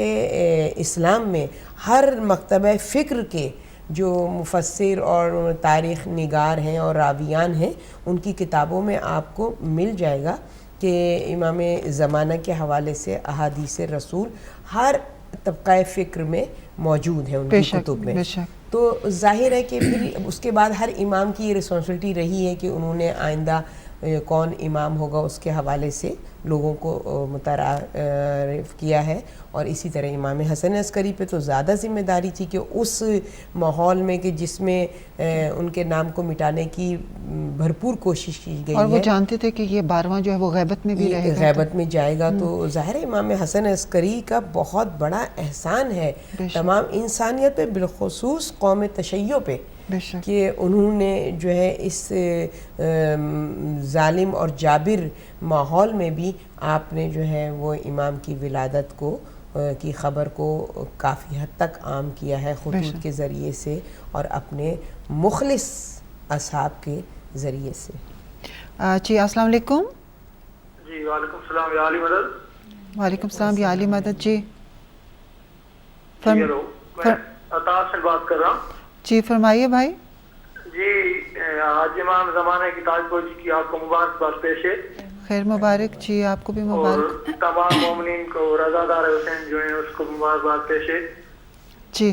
اسلام میں ہر مکتبہ فکر کے جو مفسر اور تاریخ نگار ہیں اور راویان ہیں ان کی کتابوں میں آپ کو مل جائے گا کہ امام زمانہ کے حوالے سے احادیث رسول ہر طبقہ فکر میں موجود ہیں ان کی کتب میں. تو ظاہر ہے کہ پھر اس کے بعد ہر امام کی یہ رسپانسبلٹی رہی ہے کہ انہوں نے آئندہ کون امام ہوگا اس کے حوالے سے لوگوں کو متعارف کیا ہے. اور اسی طرح امام حسن عسکری پہ تو زیادہ ذمہ داری تھی کہ اس ماحول میں کہ جس میں ان کے نام کو مٹانے کی بھرپور کوشش کی گئی ہے, اور وہ جانتے تھے کہ یہ 12واں جو ہے وہ غیبت میں بھی رہے گا, غیبت میں جائے گا. تو ظاہر امام حسن عسکری کا بہت بڑا احسان ہے تمام انسانیت پہ, بالخصوص قوم تشیع پہ, کہ انہوں نے جو ہے اس ظالم اور جابر ماحول میں بھی آپ نے جو ہے وہ امام کی ولادت کو کی خبر کو کافی حد تک عام کیا ہے خطوط کے ذریعے سے اور اپنے مخلص اصحاب کے ذریعے سے. جی السلام علیکم. جی وعلیکم السلام یا علی مدد. وعلیکم السلام یا علی مدد. جی ہیلو, میں عطا سے بات کر رہا ہوں. جی فرمائیے بھائی. جی آج امام زمانہ کی تاج پوشی کی آپ کو مبارکباد پیش ہے. خیر مبارک جی, آپ کو بھی مبارک. اور تمام مومنین کو رضا دار حسین جو ہیں اس کو مبارکباد پیش ہے. جی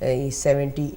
70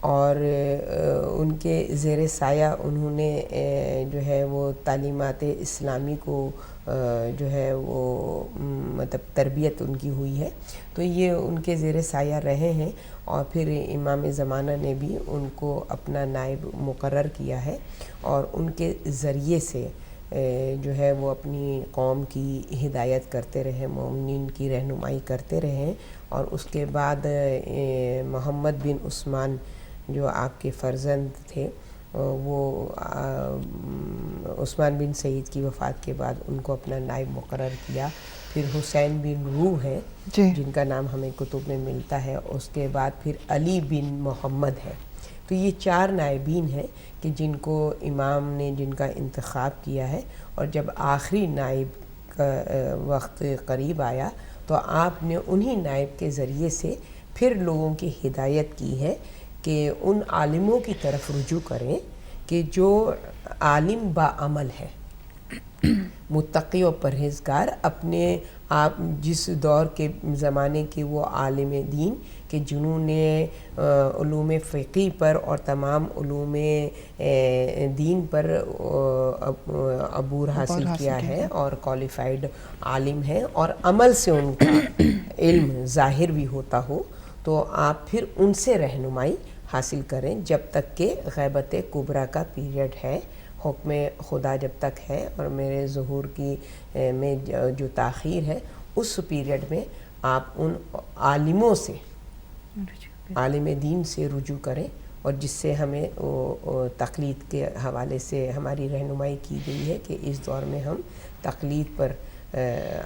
اور ان کے زیر سایہ انہوں نے جو ہے وہ تعلیمات اسلامی کو جو ہے وہ مطلب تربیت ان کی ہوئی ہے، تو یہ ان کے زیر سایہ رہے ہیں، اور پھر امام زمانہ نے بھی ان کو اپنا نائب مقرر کیا ہے، اور ان کے ذریعے سے جو ہے وہ اپنی قوم کی ہدایت کرتے رہے، مومنین کی رہنمائی کرتے رہے. اور اس کے بعد محمد بن عثمان جو آپ کے فرزند تھے، وہ عثمان بن سعید کی وفات کے بعد ان کو اپنا نائب مقرر کیا. پھر حسین بن روح ہے جن کا نام ہمیں کتب میں ملتا ہے، اس کے بعد پھر علی بن محمد ہے. تو یہ 4 نائبین ہیں کہ جن کو امام نے جن کا انتخاب کیا ہے. اور جب آخری نائب کا وقت قریب آیا تو آپ نے انہی نائب کے ذریعے سے پھر لوگوں کی ہدایت کی ہے کہ ان عالموں کی طرف رجوع کریں کہ جو عالم باعمل ہے، متقی و پرہیزگار، اپنے آپ جس دور کے زمانے کے وہ عالم دین کہ جنہوں نے علوم فقی پر اور تمام علوم دین پر عبور حاصل کیا ہے اور کوالیفائڈ عالم ہیں، اور عمل سے ان کا علم ظاہر بھی ہوتا ہو، تو آپ پھر ان سے رہنمائی حاصل کریں جب تک کہ غیبت کبریٰ کا پیریڈ ہے، حکم خدا جب تک ہے اور میرے ظہور کی میں جو تاخیر ہے، اس پیریڈ میں آپ ان عالموں سے، عالم دین سے رجوع کریں، اور جس سے ہمیں تقلید کے حوالے سے ہماری رہنمائی کی گئی ہے کہ اس دور میں ہم تقلید پر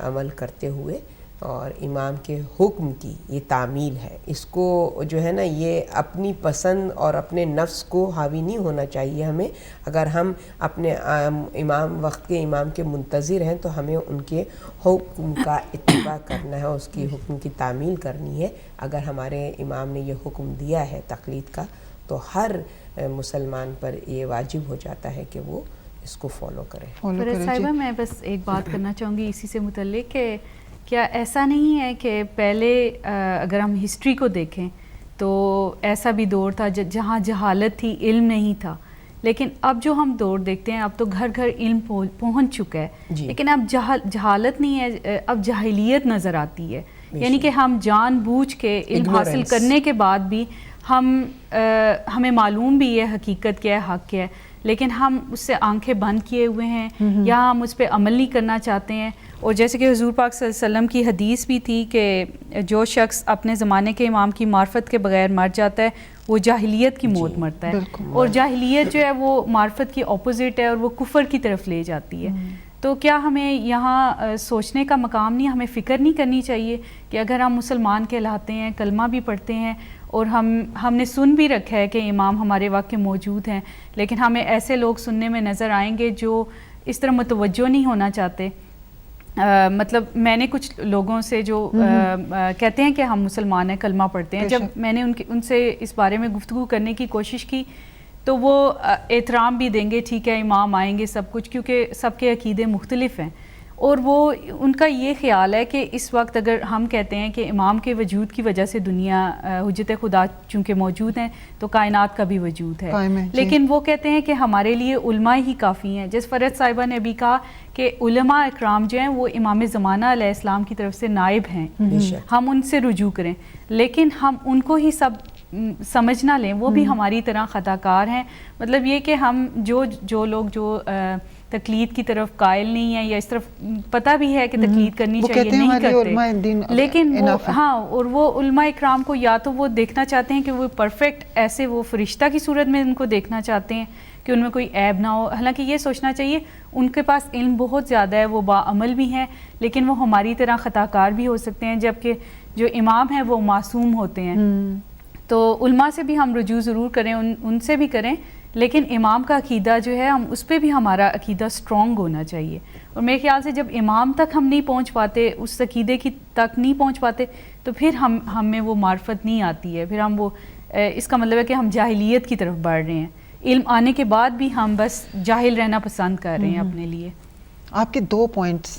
عمل کرتے ہوئے اور امام کے حکم کی یہ تعمیل ہے. اس کو جو ہے نا یہ اپنی پسند اور اپنے نفس کو حاوی نہیں ہونا چاہیے ہمیں. اگر ہم اپنے امام وقت کے امام کے منتظر ہیں تو ہمیں ان کے حکم کا اتباع کرنا ہے، اس کی حکم کی تعمیل کرنی ہے. اگر ہمارے امام نے یہ حکم دیا ہے تقلید کا تو ہر مسلمان پر یہ واجب ہو جاتا ہے کہ وہ اس کو فالو کرے. فرید صاحبہ، میں بس ایک بات کرنا چاہوں گی اسی سے متعلق کہ کیا ایسا نہیں ہے کہ پہلے اگر ہم ہسٹری کو دیکھیں تو ایسا بھی دور تھا جہاں جہالت تھی، علم نہیں تھا، لیکن اب جو ہم دور دیکھتے ہیں اب تو گھر گھر علم پہنچ چکا ہے، لیکن اب جہالت نہیں ہے، اب جاہلیت نظر آتی ہے. یعنی کہ ہم جان بوجھ کے علم حاصل کرنے کے بعد بھی ہمیں معلوم بھی ہے حقیقت کیا ہے، حق کیا ہے، لیکن ہم اس سے آنکھیں بند کیے ہوئے ہیں یا ہم اس پہ عمل نہیں کرنا چاہتے ہیں. اور جیسے کہ حضور پاک صلی اللہ علیہ وسلم کی حدیث بھی تھی کہ جو شخص اپنے زمانے کے امام کی معرفت کے بغیر مر جاتا ہے وہ جاہلیت کی موت مرتا ہے. اور جاہلیت جو ہے وہ معرفت کی اپوزٹ ہے اور وہ کفر کی طرف لے جاتی ہے. تو کیا ہمیں یہاں سوچنے کا مقام نہیں، ہمیں فکر نہیں کرنی چاہیے کہ اگر ہم مسلمان کہلاتے ہیں، کلمہ بھی پڑھتے ہیں اور ہم نے سن بھی رکھا ہے کہ امام ہمارے وقت کے موجود ہیں، لیکن ہمیں ایسے لوگ سننے میں نظر آئیں گے جو اس طرح متوجہ نہیں ہونا چاہتے. مطلب میں نے کچھ لوگوں سے جو کہتے ہیں کہ ہم مسلمان ہیں، کلمہ پڑھتے ہیں، جب میں نے ان سے اس بارے میں گفتگو کرنے کی کوشش کی تو وہ احترام بھی دیں گے، ٹھیک ہے امام آئیں گے سب کچھ، کیونکہ سب کے عقیدے مختلف ہیں. اور وہ ان کا یہ خیال ہے کہ اس وقت اگر ہم کہتے ہیں کہ امام کے وجود کی وجہ سے دنیا حجت خدا چونکہ موجود ہیں تو کائنات کا بھی وجود ہے، لیکن وہ کہتے ہیں کہ ہمارے لیے علماء ہی کافی ہیں. جس فرید صاحبہ نے ابھی کہا کہ علماء اکرام جو ہیں وہ امام زمانہ علیہ السلام کی طرف سے نائب ہیں، ہم ان سے رجوع کریں، لیکن ہم ان کو ہی سب سمجھ نہ لیں، وہ بھی ہماری طرح خطا کار ہیں. مطلب یہ کہ ہم جو لوگ جو تقلید کی طرف قائل نہیں ہیں یا اس طرف پتہ بھی ہے کہ تقلید کرنی چاہیے نہیں کرتے، لیکن اور وہ علماء اکرام کو یا تو وہ دیکھنا چاہتے ہیں کہ وہ پرفیکٹ ایسے وہ فرشتہ کی صورت میں ان کو دیکھنا چاہتے ہیں کہ ان میں کوئی عیب نہ ہو. حالانکہ یہ سوچنا چاہیے ان کے پاس علم بہت زیادہ ہے، وہ باعمل بھی ہیں، لیکن وہ ہماری طرح خطا کار بھی ہو سکتے ہیں، جبکہ جو امام ہیں وہ معصوم ہوتے ہیں. تو علماء سے بھی ہم رجوع ضرور کریں، ان سے بھی کریں، لیکن امام کا عقیدہ جو ہے ہم اس پہ بھی ہمارا عقیدہ سٹرونگ ہونا چاہیے. اور میرے خیال سے جب امام تک ہم نہیں پہنچ پاتے، اس عقیدے کی تک نہیں پہنچ پاتے، تو پھر ہمیں وہ معرفت نہیں آتی ہے، پھر ہم وہ اس کا مطلب ہے کہ ہم جاہلیت کی طرف بڑھ رہے ہیں. علم آنے کے بعد بھی ہم بس جاہل رہنا پسند کر رہے ہیں اپنے لیے. آپ کے 2 پوائنٹس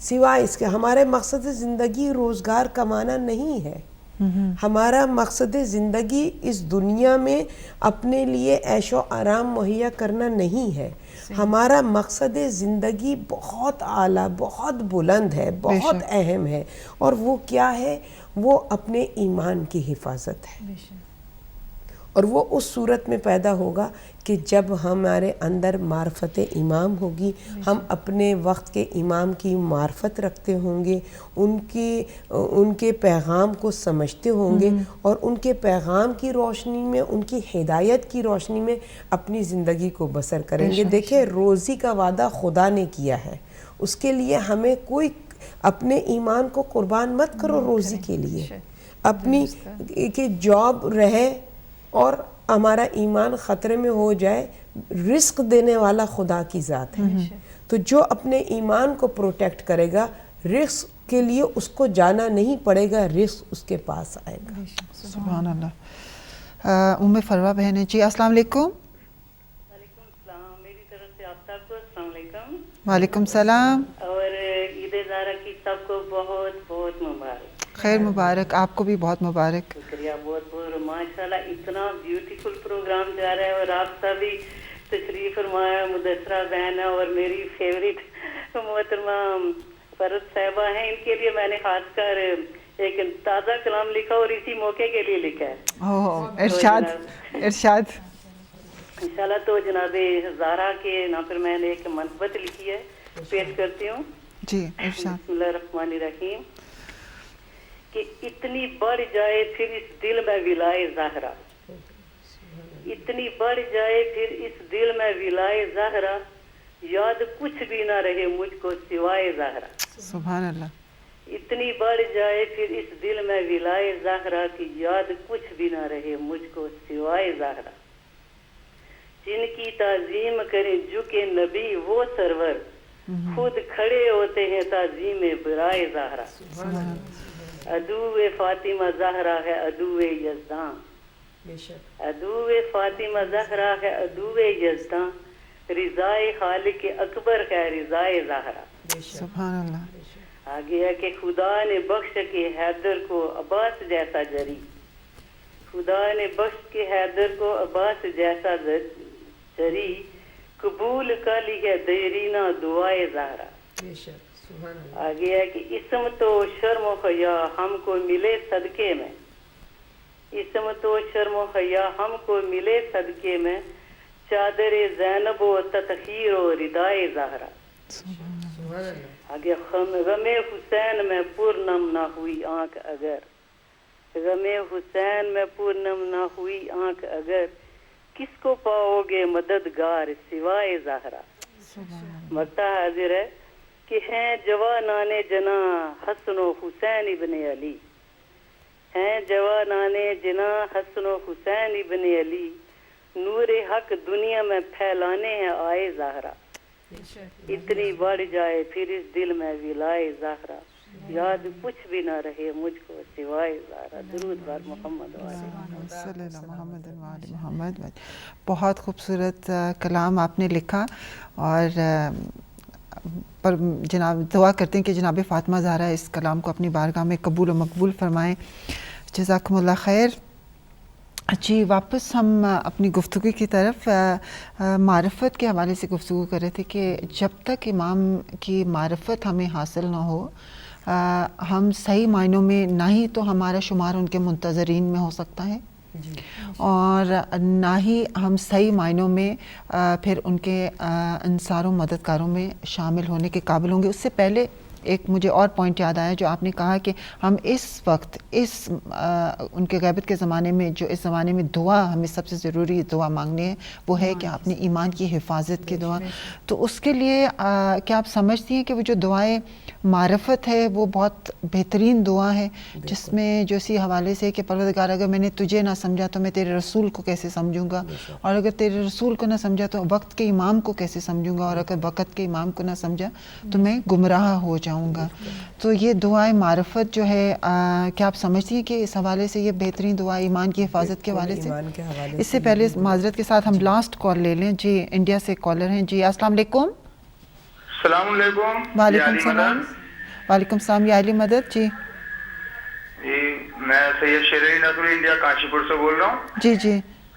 سوائے اس کے ہمارے مقصد زندگی روزگار کمانا نہیں ہے. ہمارا مقصد زندگی اس دنیا میں اپنے لیے عیش و آرام مہیا کرنا نہیں ہے. ہمارا مقصد زندگی بہت اعلیٰ، بہت بلند ہے، بہت اہم ہے. اور وہ کیا ہے؟ وہ اپنے ایمان کی حفاظت ہے. اور وہ اس صورت میں پیدا ہوگا کہ جب ہمارے اندر معرفت امام ہوگی، ہم اپنے وقت کے امام کی معرفت رکھتے ہوں گے، ان کے پیغام کو سمجھتے ہوں گے، اور ان کے پیغام کی روشنی میں، ان کی ہدایت کی روشنی میں اپنی زندگی کو بسر کریں گے. دیکھیں، روزی کا وعدہ خدا نے کیا ہے، اس کے لیے ہمیں کوئی اپنے ایمان کو قربان مت کرو روزی کے لیے. اپنی کہ جاب رہے اور ہمارا ایمان خطرے میں ہو جائے، رزق دینے والا خدا کی ذات ہے. تو جو اپنے ایمان کو پروٹیکٹ کرے گا، رزق کے لیے اس کو جانا نہیں پڑے گا، رزق اس کے پاس آئے گا. سبحان اللہ. ام فروہ بہن ہے جی. السلام علیکم. وعلیکم السلام. میری طرف سے آپ سب کو السلام علیکم. وعلیکم السلام. اور عید زہرا کی سب کو بہت بہت مبارک. خیر مبارک. آپ کو بھی بہت مبارک. شکریہ بہت بہت. ماشاءاللہ اتنا بیوٹیفل پروگرام جا رہا ہے، اور آپ سبھی تشریف فرمایا. مدثرہ بہن ہے اور میری فیوریٹ محترمہ فرد صاحبہ ہیں، ان کے لیے میں نے خاص کر ایک تازہ کلام لکھا اور اسی موقع کے لیے لکھا ہے. ارشاد ارشاد. انشاءاللہ تو جناب زہرا کے نام پر میں نے ایک منقبت لکھی ہے، پیش کرتی ہوں. جی ارشاد. بسم اللہ الرحمن الرحیم. کہ اتنی بڑھ جائے پھر اس دل میں ولائے زہرا، اتنی بڑھ جائے پھر اس دل میں ولائے زہرا، یاد کچھ بھی نہ رہے مجھ کو سوائے زہرا. سبحان اللہ. اتنی بڑھ جائے پھر اس دل میں ولائے زہرا، کی یاد کچھ بھی نہ رہے مجھ کو سوائے زہرا. جن کی تعظیم کریں جھکے نبی وہ سرور، خود کھڑے ہوتے ہیں تعظیم برائے زہرا. عدو فاطمہ زہرا ہے عدو یزداں، عدو فاطمہ زہرا ہے عدو یزداں، رضائے خالق اکبر ہے رضائے زہرا. سبحان اللہ. آگے ہے کہ خدا نے بخش کے حیدر کو عباس جیسا جری، خدا نے بخش کے حیدر کو عباس جیسا جری، قبول کا لی ہے دیرینہ دعائے زہرا. آگے ہے کہ اسم تو شرم و حیا ہم کو ملے صدقے میں، اسم تو شرم و حیا ہم کو ملے صدقے میں، چادر زینب و تطہیر و ردائے زہرا. آگے غم حسین میں پورنم نہ ہوئی آنکھ اگر، غم حسین میں پورنم نہ ہوئی آنکھ اگر، کس کو پاؤ گے مددگار سوائے زہرا. مقطع حاضر ہے کہ ہیں جوانان جنا حسن و حسین ابن علی، ہیں جوانان جنا حسن و حسین ابن علی، نور حق دنیا میں پھیلانے ہیں آئے زہرا. اتنی بڑھ جائے پھر اس دل میں ولائے زہرا، یاد کچھ بھی نہ رہے مجھ کو سوائے زہرا. درود بر محمد صلی اللہ محمد وعلی محمد. بہت خوبصورت کلام آپ نے لکھا، اور پر جناب دعا کرتے ہیں کہ جناب فاطمہ زہرا اس کلام کو اپنی بارگاہ میں قبول و مقبول فرمائیں. جزاکم اللہ خیر. جی واپس ہم اپنی گفتگو کی طرف معرفت کے حوالے سے گفتگو کر رہے تھے کہ جب تک امام کی معرفت ہمیں حاصل نہ ہو، ہم صحیح معنوں میں نہ ہی تو ہمارا شمار ان کے منتظرین میں ہو سکتا ہے، اور نہ ہی ہم صحیح معنوں میں پھر ان کے انصار و مددگاروں میں شامل ہونے کے قابل ہوں گے. اس سے پہلے ایک مجھے اور پوائنٹ یاد آیا جو آپ نے کہا کہ ہم اس وقت ان کے غیبت کے زمانے میں، جو اس زمانے میں دعا ہمیں سب سے ضروری دعا مانگنے ہے وہ ہے کہ اپنے ایمان کی حفاظت کی دعا. تو اس کے لیے کیا آپ سمجھتی ہیں کہ وہ جو دعائیں معرفت ہے وہ بہت بہترین دعا ہے، جس میں جو اسی حوالے سے کہ پروردگار اگر میں نے تجھے نہ سمجھا تو میں تیرے رسول کو کیسے سمجھوں گا، اور اگر تیرے رسول کو نہ سمجھا تو وقت کے امام کو کیسے سمجھوں گا، اور اگر وقت کے امام کو نہ سمجھا تو میں گمراہ ہو جاؤں گا. تو یہ دعائیں معرفت جو ہے کیا آپ سمجھتی ہیں کہ اس حوالے سے یہ بہترین دعا ایمان کی حفاظت کے حوالے سے؟ اس سے پہلے معذرت کے ساتھ ہم لاسٹ کال لے لیں. جی انڈیا سے کالر ہیں. جی السلام علیکم. السلام علیکم. وعلیکم السلام. وعلیکم السلام. یا علی مدد. جی جی میں سید شیر نصر انڈیا کاشی پور سے بول رہا ہوں. جی جی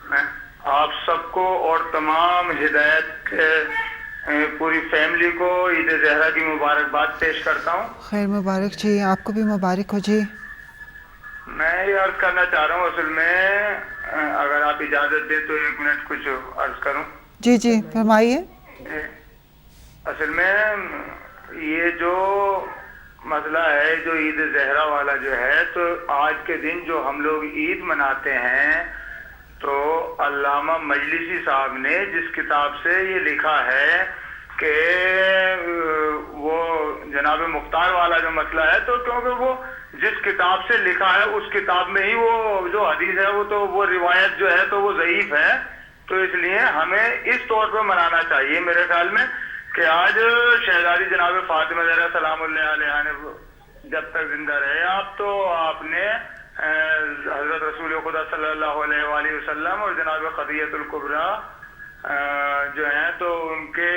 میں آپ سب کو اور تمام ہدایت کے پوری فیملی کو عید زہرا کی مبارکباد پیش کرتا ہوں. خیر مبارک. جی آپ کو بھی مبارک ہو. جی میں یہ عرض کرنا چاہ رہا ہوں، اصل میں اگر آپ اجازت دیں تو 1 منٹ کچھ عرض کروں. جی جی فرمائیے. اصل میں یہ جو مسئلہ ہے جو عید زہرا والا جو ہے، تو آج کے دن جو ہم لوگ عید مناتے ہیں، تو علامہ مجلسی صاحب نے جس کتاب سے یہ لکھا ہے کہ وہ جناب مختار والا جو مسئلہ ہے، تو کیونکہ وہ جس کتاب سے لکھا ہے اس کتاب میں ہی وہ جو حدیث ہے وہ روایت جو ہے تو وہ ضعیف ہے. تو اس لیے ہمیں اس طور پہ منانا چاہیے میرے خیال میں کہ آج شہزادی جناب فاطمہ زہرا سلام اللہ علیہ نے جب تک زندہ رہے آپ، تو آپ نے حضرت رسول خدا صلی اللہ علیہ وآلہ وسلم اور جناب خدیجہ الکبریٰ جو ہیں تو ان کے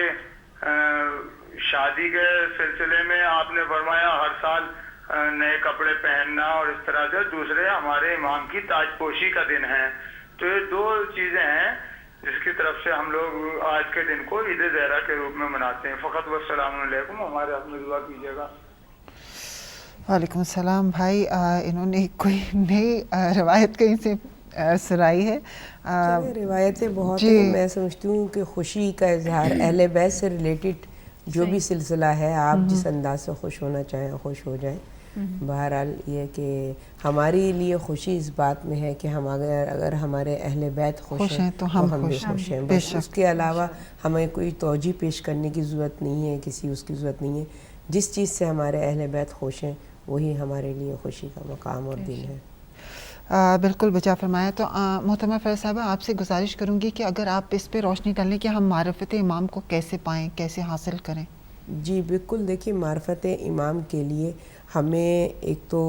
شادی کے سلسلے میں آپ نے فرمایا ہر سال نئے کپڑے پہننا، اور اس طرح سے دوسرے ہمارے امام کی تاج پوشی کا دن ہے. تو یہ 2 چیزیں ہیں جس کی طرف سے ہم لوگ آج کے دن کو عید زہرا کے روپ میں مناتے ہیں. فقط والسلام علیکم. ہمارے حق میں دعا کیجیے گا. وعلیکم السلام. بھائی انہوں نے کوئی نئی روایت کہیں سے سنائی ہے. روایتیں بہت ہیں. میں سمجھتی ہوں کہ خوشی کا اظہار اہل بیت سے ریلیٹڈ جو بھی سلسلہ ہے، آپ جس انداز سے خوش ہونا چاہیں خوش ہو جائیں. بہرحال یہ کہ ہمارے لیے خوشی اس بات میں ہے کہ ہم اگر ہمارے اہل بیت خوش ہیں تو ہم بھی خوش ہیں. بس اس کے علاوہ ہمیں کوئی توجہ پیش کرنے کی ضرورت نہیں ہے، کسی اس کی ضرورت نہیں ہے. جس چیز سے ہمارے اہل بیت خوش ہیں وہی ہمارے لیے خوشی کا مقام اور دن ہے. بالکل بجا فرمایا. تو محترمہ فیض صاحبہ آپ سے گزارش کروں گی کہ اگر آپ اس پہ روشنی ڈالیں کہ ہم معرفت امام کو کیسے پائیں، کیسے حاصل کریں. جی بالکل. دیکھیے معرفت امام کے لیے ہمیں ایک تو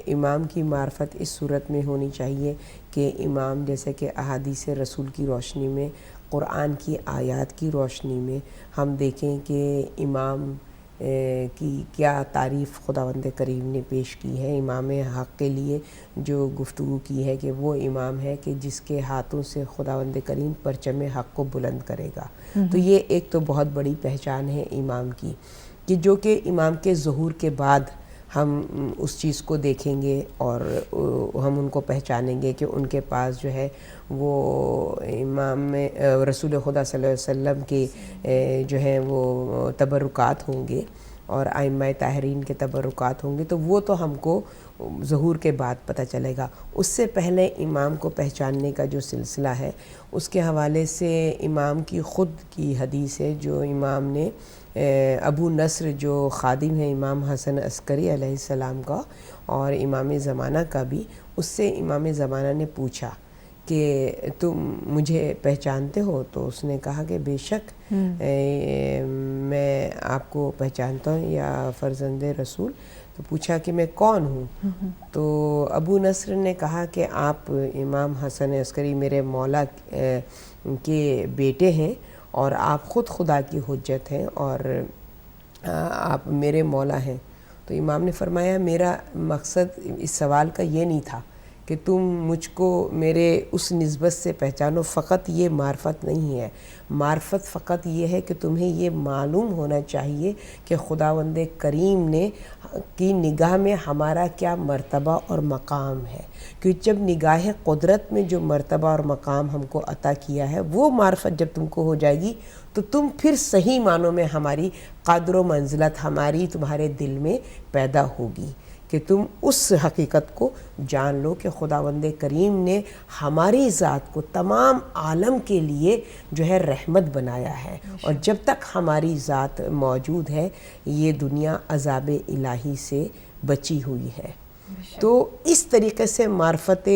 امام کی معرفت اس صورت میں ہونی چاہیے کہ امام جیسے کہ احادیث رسول کی روشنی میں، قرآن کی آیات کی روشنی میں ہم دیکھیں کہ امام کی کیا تعریف خداوند کریم نے پیش کی ہے. امام حق کے لیے جو گفتگو کی ہے کہ وہ امام ہے کہ جس کے ہاتھوں سے خداوند کریم پرچم حق کو بلند کرے گا. تو یہ ایک تو بہت بڑی پہچان ہے امام کی، کہ جو کہ امام کے ظہور کے بعد ہم اس چیز کو دیکھیں گے اور ہم ان کو پہچانیں گے کہ ان کے پاس جو ہے وہ امام رسول خدا صلی اللہ علیہ وسلم کے جو ہیں وہ تبرکات ہوں گے اور ائمہ طاہرین کے تبرکات ہوں گے. تو وہ تو ہم کو ظہور کے بعد پتہ چلے گا. اس سے پہلے امام کو پہچاننے کا جو سلسلہ ہے اس کے حوالے سے امام کی خود کی حدیث ہے جو امام نے ابو نصر جو خادم ہے امام حسن عسکری علیہ السلام کا اور امام زمانہ کا بھی، اس سے امام زمانہ نے پوچھا کہ تم مجھے پہچانتے ہو؟ تو اس نے کہا کہ بے شک میں آپ کو پہچانتا ہوں یا فرزند رسول. تو پوچھا کہ میں کون ہوں؟ تو ابو نصر نے کہا کہ آپ امام حسن عسکری میرے مولا کے بیٹے ہیں اور آپ خود خدا کی حجت ہیں اور آپ میرے مولا ہیں. تو امام نے فرمایا میرا مقصد اس سوال کا یہ نہیں تھا کہ تم مجھ کو میرے اس نسبت سے پہچانو، فقط یہ معرفت نہیں ہے. معرفت فقط یہ ہے کہ تمہیں یہ معلوم ہونا چاہیے کہ خداوند کریم نے کی نگاہ میں ہمارا کیا مرتبہ اور مقام ہے. کہ جب نگاہ قدرت میں جو مرتبہ اور مقام ہم کو عطا کیا ہے وہ معرفت جب تم کو ہو جائے گی تو تم پھر صحیح معنوں میں ہماری قدر و منزلت ہماری تمہارے دل میں پیدا ہوگی کہ تم اس حقیقت کو جان لو کہ خداوند کریم نے ہماری ذات کو تمام عالم کے لیے جو ہے رحمت بنایا ہے، اور جب تک ہماری ذات موجود ہے یہ دنیا عذاب الہی سے بچی ہوئی ہے. تو اس طریقے سے معرفت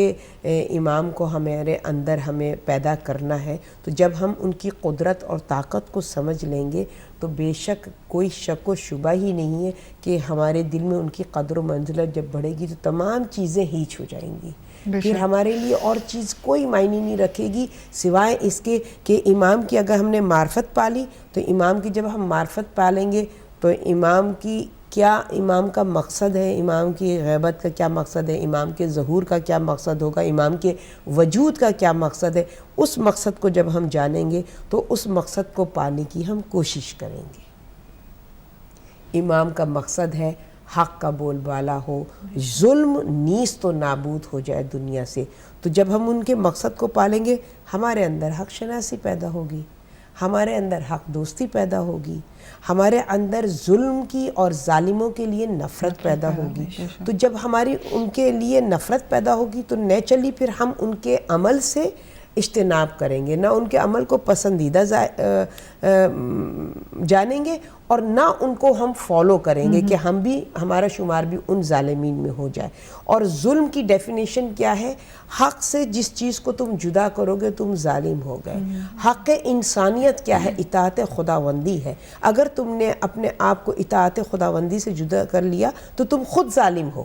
امام کو ہمارے اندر ہمیں پیدا کرنا ہے. تو جب ہم ان کی قدرت اور طاقت کو سمجھ لیں گے تو بے شک کوئی شک و شبہ ہی نہیں ہے کہ ہمارے دل میں ان کی قدر و منزلت جب بڑھے گی تو تمام چیزیں ہیچ ہو جائیں گی. پھر ہمارے لیے اور چیز کوئی معنی نہیں رکھے گی سوائے اس کے کہ امام کی اگر ہم نے معرفت پالی تو امام کی جب ہم معرفت پالیں گے تو امام کی کیا امام کا مقصد ہے, امام کی غیبت کا کیا مقصد ہے, امام کے ظہور کا کیا مقصد ہوگا, امام کے وجود کا کیا مقصد ہے, اس مقصد کو جب ہم جانیں گے تو اس مقصد کو پانے کی ہم کوشش کریں گے. امام کا مقصد ہے حق کا بول بالا ہو, ظلم نیست تو نابود ہو جائے دنیا سے. تو جب ہم ان کے مقصد کو پالیں گے ہمارے اندر حق شناسی پیدا ہوگی, ہمارے اندر حق دوستی پیدا ہوگی, ہمارے اندر ظلم کی اور ظالموں کے لیے نفرت پیدا ہوگی. تو جب ہماری ان کے لیے نفرت پیدا ہوگی تو نیچرلی پھر ہم ان کے عمل سے اجتناب کریں گے, نہ ان کے عمل کو پسندیدہ جانیں گے اور نہ ان کو ہم فالو کریں گے کہ ہم بھی ہمارا شمار بھی ان ظالمین میں ہو جائے. اور ظلم کی ڈیفینیشن کیا ہے؟ حق سے جس چیز کو تم جدا کرو گے تم ظالم ہو گئے. حق انسانیت کیا ہے؟ اطاعت خداوندی ہے. اگر تم نے اپنے آپ کو اطاعت خداوندی سے جدا کر لیا تو تم خود ظالم ہو.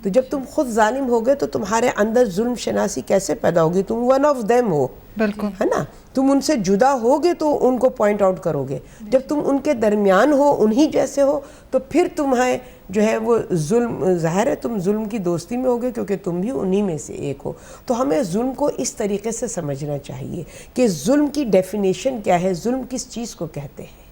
تو جب تم خود ظالم ہو گئے تو تمہارے اندر ظلم شناسی کیسے پیدا ہوگی؟ تم ون آف دیم ہو, بالکل ہے نا. تم ان سے جدا ہوگے تو ان کو پوائنٹ آؤٹ کرو گے. جب تم ان کے درمیان ہو, انہی جیسے ہو, تو پھر تمہیں جو ہے وہ ظلم, ظاہر ہے تم ظلم کی دوستی میں ہوگے کیونکہ تم بھی انہی میں سے ایک ہو. تو ہمیں ظلم کو اس طریقے سے سمجھنا چاہیے کہ ظلم کی ڈیفینیشن کیا ہے, ظلم کس چیز کو کہتے ہیں.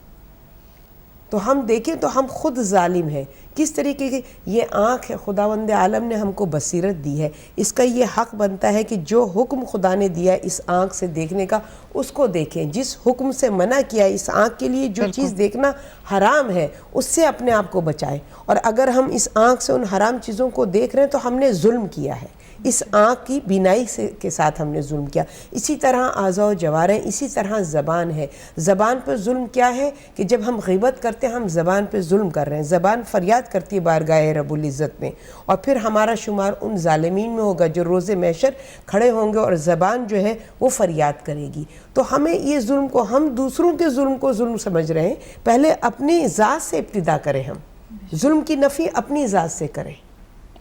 تو ہم دیکھیں تو ہم خود ظالم ہیں. کس طریقے کی یہ آنکھ ہے, خداوند عالم نے ہم کو بصیرت دی ہے, اس کا یہ حق بنتا ہے کہ جو حکم خدا نے دیا اس آنکھ سے دیکھنے کا اس کو دیکھیں. جس حکم سے منع کیا اس آنکھ کے لیے جو چیز دیکھنا حرام ہے اس سے اپنے آپ کو بچائیں. اور اگر ہم اس آنکھ سے ان حرام چیزوں کو دیکھ رہے ہیں تو ہم نے ظلم کیا ہے, اس آنکھ کی بینائی کے ساتھ ہم نے ظلم کیا. اسی طرح اعضاء و جوارح, اسی طرح زبان ہے. زبان پر ظلم کیا ہے کہ جب ہم غیبت کرتے ہیں ہم زبان پہ ظلم کر رہے ہیں. زبان فریاد کرتی ہے بارگاہ رب العزت میں, اور پھر ہمارا شمار ان ظالمین میں ہوگا جو روز محشر کھڑے ہوں گے اور زبان جو ہے وہ فریاد کرے گی. تو ہمیں یہ ظلم کو, ہم دوسروں کے ظلم کو ظلم سمجھ رہے ہیں, پہلے اپنی ذات سے ابتدا کریں. ہم ظلم کی نفی اپنی ذات سے کریں,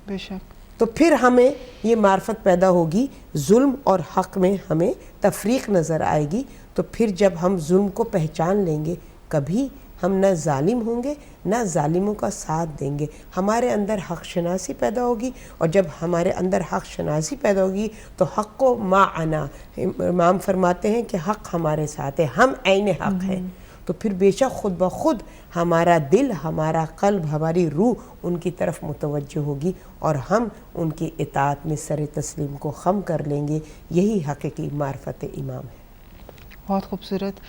بے شک. تو پھر ہمیں یہ معرفت پیدا ہوگی, ظلم اور حق میں ہمیں تفریق نظر آئے گی. تو پھر جب ہم ظلم کو پہچان لیں گے کبھی ہم نہ ظالم ہوں گے نہ ظالموں کا ساتھ دیں گے. ہمارے اندر حق شناسی پیدا ہوگی, اور جب ہمارے اندر حق شناسی پیدا ہوگی تو حق کو معنا, امام فرماتے ہیں کہ حق ہمارے ساتھ ہے, ہم عین حق ہیں. تو پھر بے شک خود بخود ہمارا دل, ہمارا قلب, ہماری روح ان کی طرف متوجہ ہوگی اور ہم ان کی اطاعت میں سر تسلیم کو خم کر لیں گے. یہی حقیقی معرفت امام ہے. بہت خوبصورت.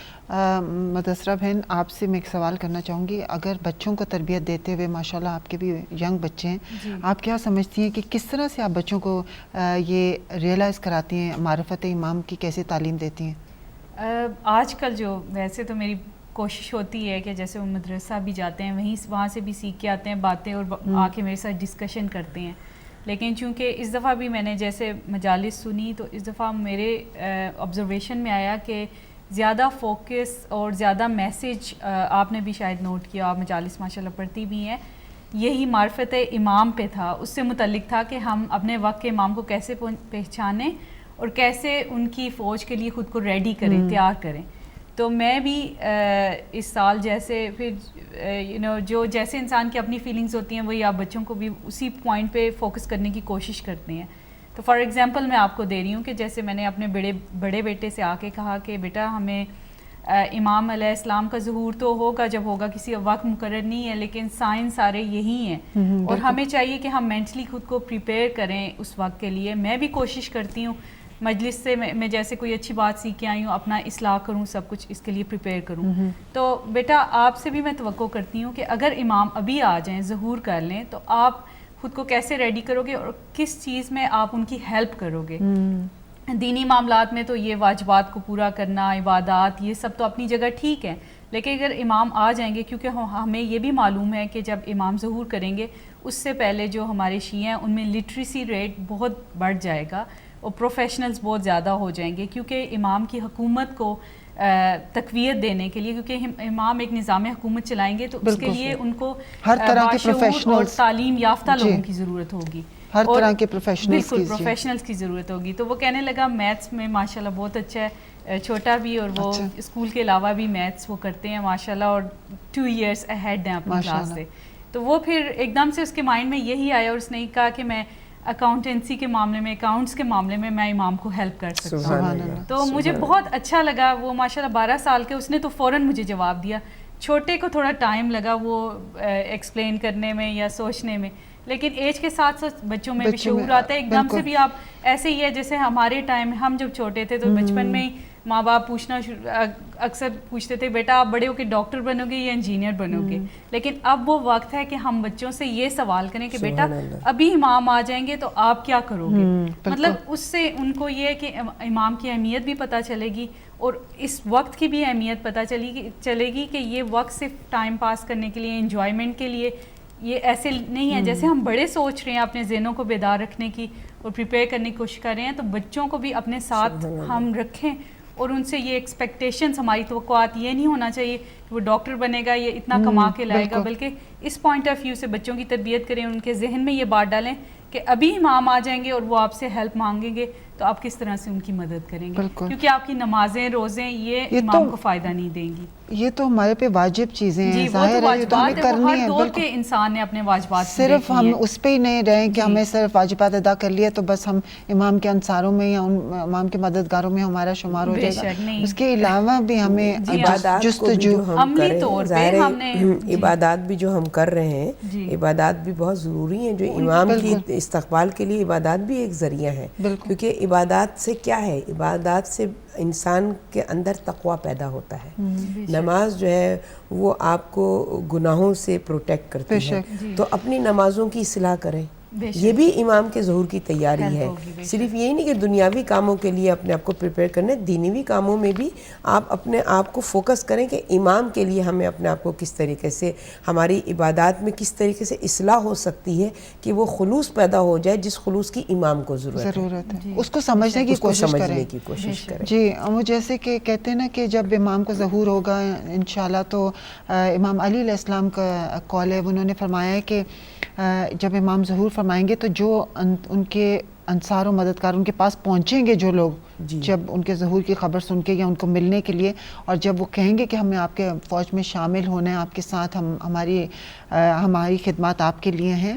مدثرہ بہن, آپ سے میں ایک سوال کرنا چاہوں گی. اگر بچوں کو تربیت دیتے ہوئے, ماشاءاللہ آپ کے بھی ینگ بچے ہیں, آپ کیا سمجھتی ہیں کہ کس طرح سے آپ بچوں کو یہ ریئلائز کراتی ہیں, معرفت امام کی کیسے تعلیم دیتی ہیں؟ آج کل جو ویسے تو میری کوشش ہوتی ہے کہ جیسے وہ مدرسہ بھی جاتے ہیں وہاں سے بھی سیکھ کے آتے ہیں باتیں اور آ کے میرے ساتھ ڈسکشن کرتے ہیں. لیکن چونکہ اس دفعہ بھی میں نے جیسے مجالس سنی تو اس دفعہ میرے آبزرویشن میں آیا کہ زیادہ فوکس اور زیادہ میسیج, آپ نے بھی شاید نوٹ کیا, آپ مجالس ماشاءاللہ پڑھتی بھی ہیں, یہی معرفت امام پہ تھا. اس سے متعلق تھا کہ ہم اپنے وقت کے امام کو کیسے پہچانیں اور کیسے ان کی فوج کے لیے خود کو ریڈی کریں, تیار کریں. تو میں بھی اس سال جیسے پھر جو جیسے انسان کی اپنی فیلنگز ہوتی ہیں وہی آپ بچوں کو بھی اسی پوائنٹ پہ فوکس کرنے کی کوشش کرتے ہیں. تو فار ایگزامپل میں آپ کو دے رہی ہوں کہ جیسے میں نے اپنے بڑے بیٹے سے آ کے کہا کہ بیٹا ہمیں امام علیہ السلام کا ظہور تو ہوگا جب ہوگا, کسی وقت مقرر نہیں ہے, لیکن سائن سارے یہی ہیں اور ہمیں چاہیے کہ ہم مینٹلی خود کو پریپیئر کریں اس وقت کے لیے. میں بھی کوشش کرتی ہوں مجلس سے میں جیسے کوئی اچھی بات سیکھ کے آئی ہوں اپنا اصلاح کروں, سب کچھ اس کے لیے پریپیئر کروں. تو بیٹا آپ سے بھی میں توقع کرتی ہوں کہ اگر امام ابھی آ جائیں, ظہور کر لیں, تو آپ خود کو کیسے ریڈی کرو گے اور کس چیز میں آپ ان کی ہیلپ کرو گے. دینی معاملات میں تو یہ واجبات کو پورا کرنا, عبادات, یہ سب تو اپنی جگہ ٹھیک ہے, لیکن اگر امام آ جائیں گے, کیونکہ ہمیں یہ بھی معلوم ہے کہ جب امام ظہور کریں گے اس سے پہلے جو ہمارے شیعہ ہیں ان میں لٹریسی ریٹ بہت بڑھ جائے گا اور پروفیشنلز بہت زیادہ ہو جائیں گے, کیونکہ امام کی حکومت کو تقویت دینے کے لیے, کیونکہ امام ایک نظام حکومت چلائیں گے تو اس کے لیے ان کو ہر طرح کے باشعور اور تعلیم یافتہ لوگوں کی ضرورت ہوگی. ہر طرح کے پروفیشنلز کی بالکل پروفیشنلز کی ضرورت ہوگی. تو وہ کہنے لگا میتھس میں ماشاءاللہ بہت اچھا ہے, چھوٹا بھی, اور وہ اسکول کے علاوہ بھی میتھس وہ کرتے ہیں ماشاءاللہ, اور 2 ایئرس اہیڈ ہیں اپنی کلاس سے. تو وہ پھر ایک دم سے اس کے مائنڈ میں یہی آیا, اور اس نے کہا کہ میں اکاؤنٹنسی کے معاملے میں, اکاؤنٹس کے معاملے میں میں امام کو ہیلپ کر سکتا ہوں. تو مجھے بہت اچھا لگا. وہ ماشاءاللہ 12 سال کے, اس نے تو فوراً مجھے جواب دیا. چھوٹے کو تھوڑا ٹائم لگا وہ ایکسپلین کرنے میں یا سوچنے میں, لیکن ایج کے ساتھ ساتھ بچوں میں بھی شعور آتا ہے. ایک دم سے بھی آپ ایسے ہی ہے جیسے ہمارے ٹائم ہم جب چھوٹے تھے تو بچپن میں ہی ماں باپ پوچھنا اکثر پوچھتے تھے بیٹا آپ بڑے ہو کے ڈاکٹر بنو گے یا انجینئر بنو گے. لیکن اب وہ وقت ہے کہ ہم بچوں سے یہ سوال کریں کہ بیٹا ابھی امام آ جائیں گے تو آپ کیا کرو گے. مطلب اس سے ان کو یہ ہے کہ امام کی اہمیت بھی پتہ چلے گی, اور اس وقت کی بھی اہمیت پتہ چلے گی کہ یہ وقت صرف ٹائم پاس کرنے کے لیے, انجوائمنٹ کے لیے, یہ ایسے نہیں ہے جیسے ہم بڑے سوچ رہے ہیں اپنے ذہنوں کو بیدار رکھنے کی اور پریپیئر کرنے کی کوشش کر رہے ہیں. تو بچوں کو بھی اپنے ساتھ ہم رکھیں, اور ان سے یہ ایکسپیکٹیشنز, ہماری توقعات یہ نہیں ہونا چاہیے کہ وہ ڈاکٹر بنے گا, یہ اتنا کما کے لائے گا, بلکہ اس پوائنٹ آف ویو سے بچوں کی تربیت کریں, ان کے ذہن میں یہ بات ڈالیں کہ ابھی امام آ جائیں گے اور وہ آپ سے ہیلپ مانگیں گے تو آپ کس طرح سے ان کی مدد کریں گے, کیونکہ آپ کی نمازیں روزیں یہ امام کو فائدہ نہیں دیں گی. یہ تو ہمارے پہ واجب چیزیں ہیں, ظاہر ہے یہ تو ہمیں کرنی ہے. ہر دور کے انسان نے اپنے واجبات صرف ہم اس پہ ہی نہیں رہیں کہ ہمیں صرف واجبات ادا کر لیے تو بس ہم امام کے انصاروں میں یا امام کے مددگاروں میں ہمارا شمار ہو جائے گا. اس کے علاوہ بھی ہمیں جستجو, عملی طور پہ ہم نے عبادات بھی جو ہم کر رہے ہیں, عبادات بھی بہت ضروری ہیں. جو امام کی استقبال کے لیے عبادات بھی ایک ذریعہ ہے, کیونکہ عبادات سے کیا ہے, عبادات سے انسان کے اندر تقوی پیدا ہوتا ہے. نماز جو ہے وہ آپ کو گناہوں سے پروٹیکٹ کرتی ہے, تو اپنی نمازوں کی اصلاح کریں. یہ بھی امام کے ظہور کی تیاری ہے. صرف یہی نہیں کہ دنیاوی کاموں کے لیے اپنے آپ کو پریپیئر کرنے, دینی کاموں میں بھی آپ اپنے آپ کو فوکس کریں کہ امام کے لیے ہمیں اپنے آپ کو کس طریقے سے, ہماری عبادات میں کس طریقے سے اصلاح ہو سکتی ہے کہ وہ خلوص پیدا ہو جائے جس خلوص کی امام کو ضرورت ہے. اس کو سمجھنے کی کوشش کریں. جی وہ جیسے کہ کہتے ہیں نا کہ جب امام کو ظہور ہوگا انشاءاللہ, تو امام علی علیہ السلام کا قول ہے, انہوں نے فرمایا ہے کہ جب امام ظہور فرمائیں گے تو جو ان کے انصار و مددگار ان کے پاس پہنچیں گے, جو لوگ جب ان کے ظہور کی خبر سن کے یا ان کو ملنے کے لیے, اور جب وہ کہیں گے کہ ہمیں آپ کے فوج میں شامل ہونا ہے, آپ کے ساتھ ہماری خدمات آپ کے لیے ہیں,